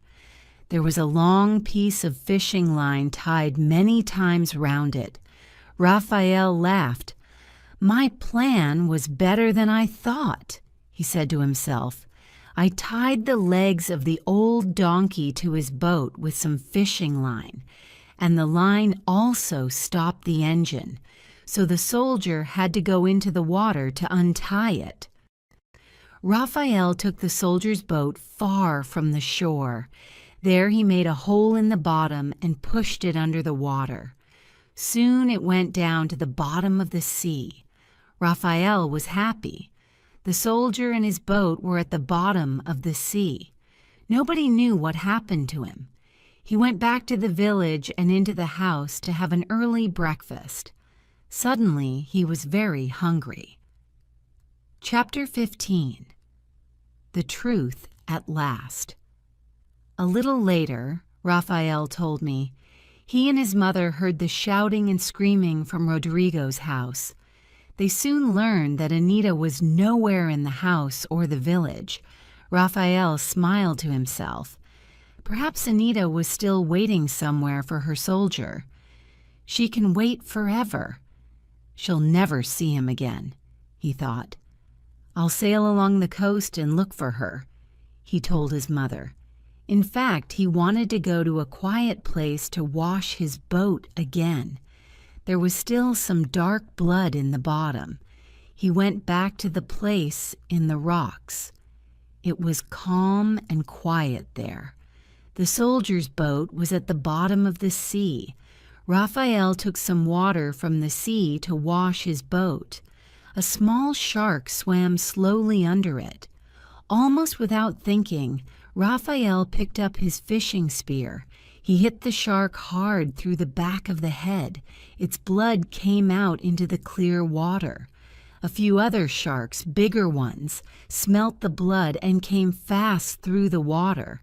There was a long piece of fishing line tied many times round it. Raphael laughed. "My plan was better than I thought," he said to himself. "I tied the legs of the old donkey to his boat with some fishing line, and the line also stopped the engine, so the soldier had to go into the water to untie it." Raphael took the soldier's boat far from the shore. There he made a hole in the bottom and pushed it under the water. Soon it went down to the bottom of the sea. Raphael was happy. The soldier and his boat were at the bottom of the sea. Nobody knew what happened to him. He went back to the village and into the house to have an early breakfast. Suddenly he was very hungry. Chapter 15. The Truth at Last. A little later, Raphael told me, he and his mother heard the shouting and screaming from Rodrigo's house. They soon learned that Anita was nowhere in the house or the village. Raphael smiled to himself. Perhaps Anita was still waiting somewhere for her soldier. She can wait forever. She'll never see him again, he thought. I'll sail along the coast and look for her, he told his mother. In fact, he wanted to go to a quiet place to wash his boat again. There was still some dark blood in the bottom. He went back to the place in the rocks. It was calm and quiet there. The soldier's boat was at the bottom of the sea. Raphael took some water from the sea to wash his boat. a small shark swam slowly under it. Almost without thinking, Raphael picked up his fishing spear. He hit the shark hard through the back of the head. Its blood came out into the clear water. A few other sharks, bigger ones, smelt the blood and came fast through the water.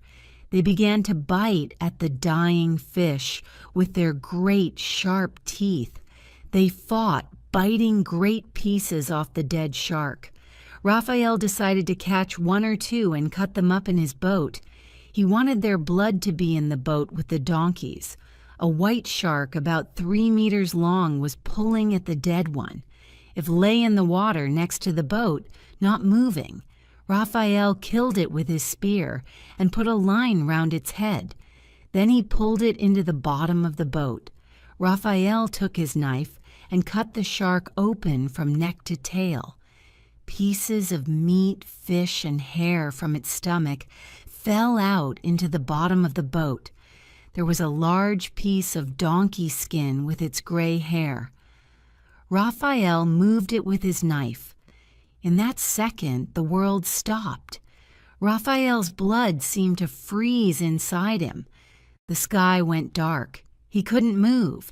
They began to bite at the dying fish with their great sharp teeth. They fought, biting great pieces off the dead shark. Raphael decided to catch one or two and cut them up in his boat. He wanted their blood to be in the boat with the donkeys. A white shark about 3 meters long was pulling at the dead one. It lay in the water next to the boat, not moving. Raphael killed it with his spear and put a line round its head. Then he pulled it into the bottom of the boat. Raphael took his knife and cut the shark open from neck to tail. Pieces of meat, fish, and hair from its stomach fell out into the bottom of the boat. There was a large piece of donkey skin with its gray hair. Raphael moved it with his knife. In that second, the world stopped. Raphael's blood seemed to freeze inside him. The sky went dark. He couldn't move.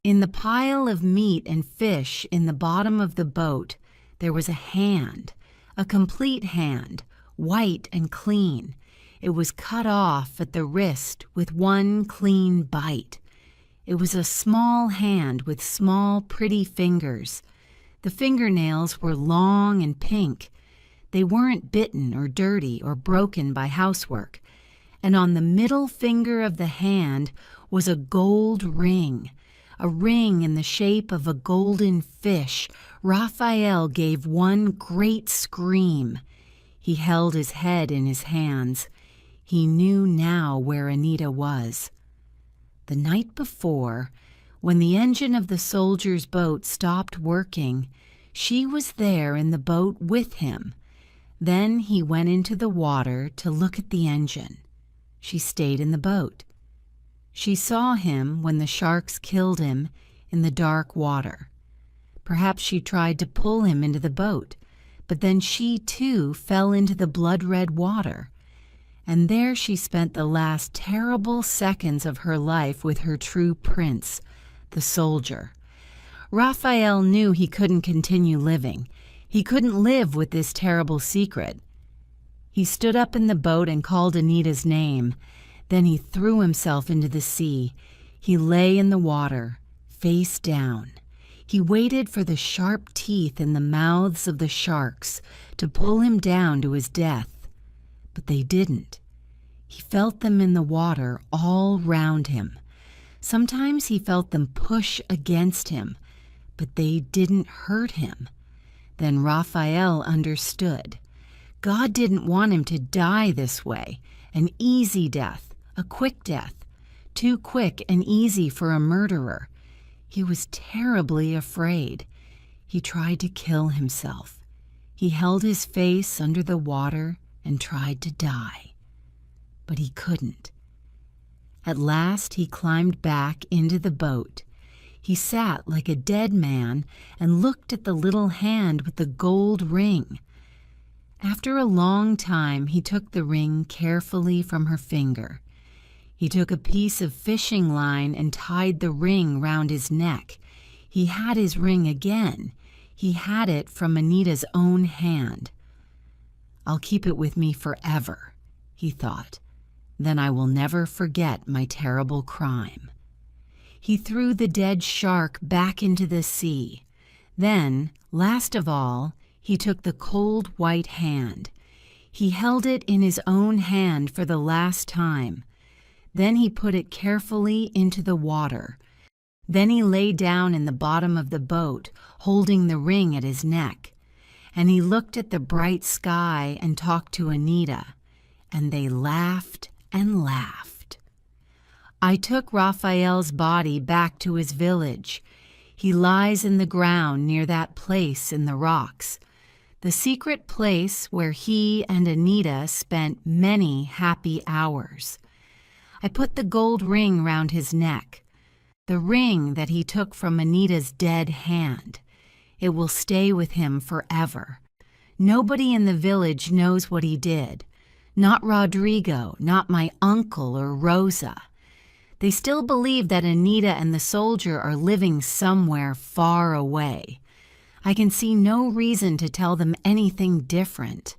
In the pile of meat and fish in the bottom of the boat, there was a hand, a complete hand, white and clean. It was cut off at the wrist with one clean bite. It was a small hand with small, pretty fingers. The fingernails were long and pink. They weren't bitten or dirty or broken by housework. And on the middle finger of the hand was a gold ring, a ring in the shape of a golden fish. Raphael gave one great scream. He held his head in his hands. He knew now where Anita was. The night before, when the engine of the soldier's boat stopped working, she was there in the boat with him. Then he went into the water to look at the engine. She stayed in the boat. She saw him when the sharks killed him in the dark water. Perhaps she tried to pull him into the boat, but then she too fell into the blood-red water. And there she spent the last terrible seconds of her life with her true prince, the soldier. Raphael knew he couldn't continue living. He couldn't live with this terrible secret. He stood up in the boat and called Anita's name. Then he threw himself into the sea. He lay in the water, face down. He waited for the sharp teeth in the mouths of the sharks to pull him down to his death. But they didn't. He felt them in the water all round him. Sometimes he felt them push against him, but they didn't hurt him. Then Raphael understood. God didn't want him to die this way, an easy death, a quick death, too quick and easy for a murderer. He was terribly afraid. He tried to kill himself. He held his face under the water and tried to die. But he couldn't. At last he climbed back into the boat. He sat like a dead man and looked at the little hand with the gold ring. After a long time, he took the ring carefully from her finger. He took a piece of fishing line and tied the ring round his neck. He had his ring again. He had it from Anita's own hand. "I'll keep it with me forever," he thought. "Then I will never forget my terrible crime." He threw the dead shark back into the sea. Then, last of all, he took the cold white hand. He held it in his own hand for the last time. Then he put it carefully into the water. Then he lay down in the bottom of the boat, holding the ring at his neck. And he looked at the bright sky and talked to Anita. And they laughed and laughed. I took Raphael's body back to his village. He lies in the ground near that place in the rocks, the secret place where he and Anita spent many happy hours. I put the gold ring round his neck, the ring that he took from Anita's dead hand. It will stay with him forever. Nobody in the village knows what he did. Not Rodrigo, not my uncle or Rosa. They still believe that Anita and the soldier are living somewhere far away. I can see no reason to tell them anything different.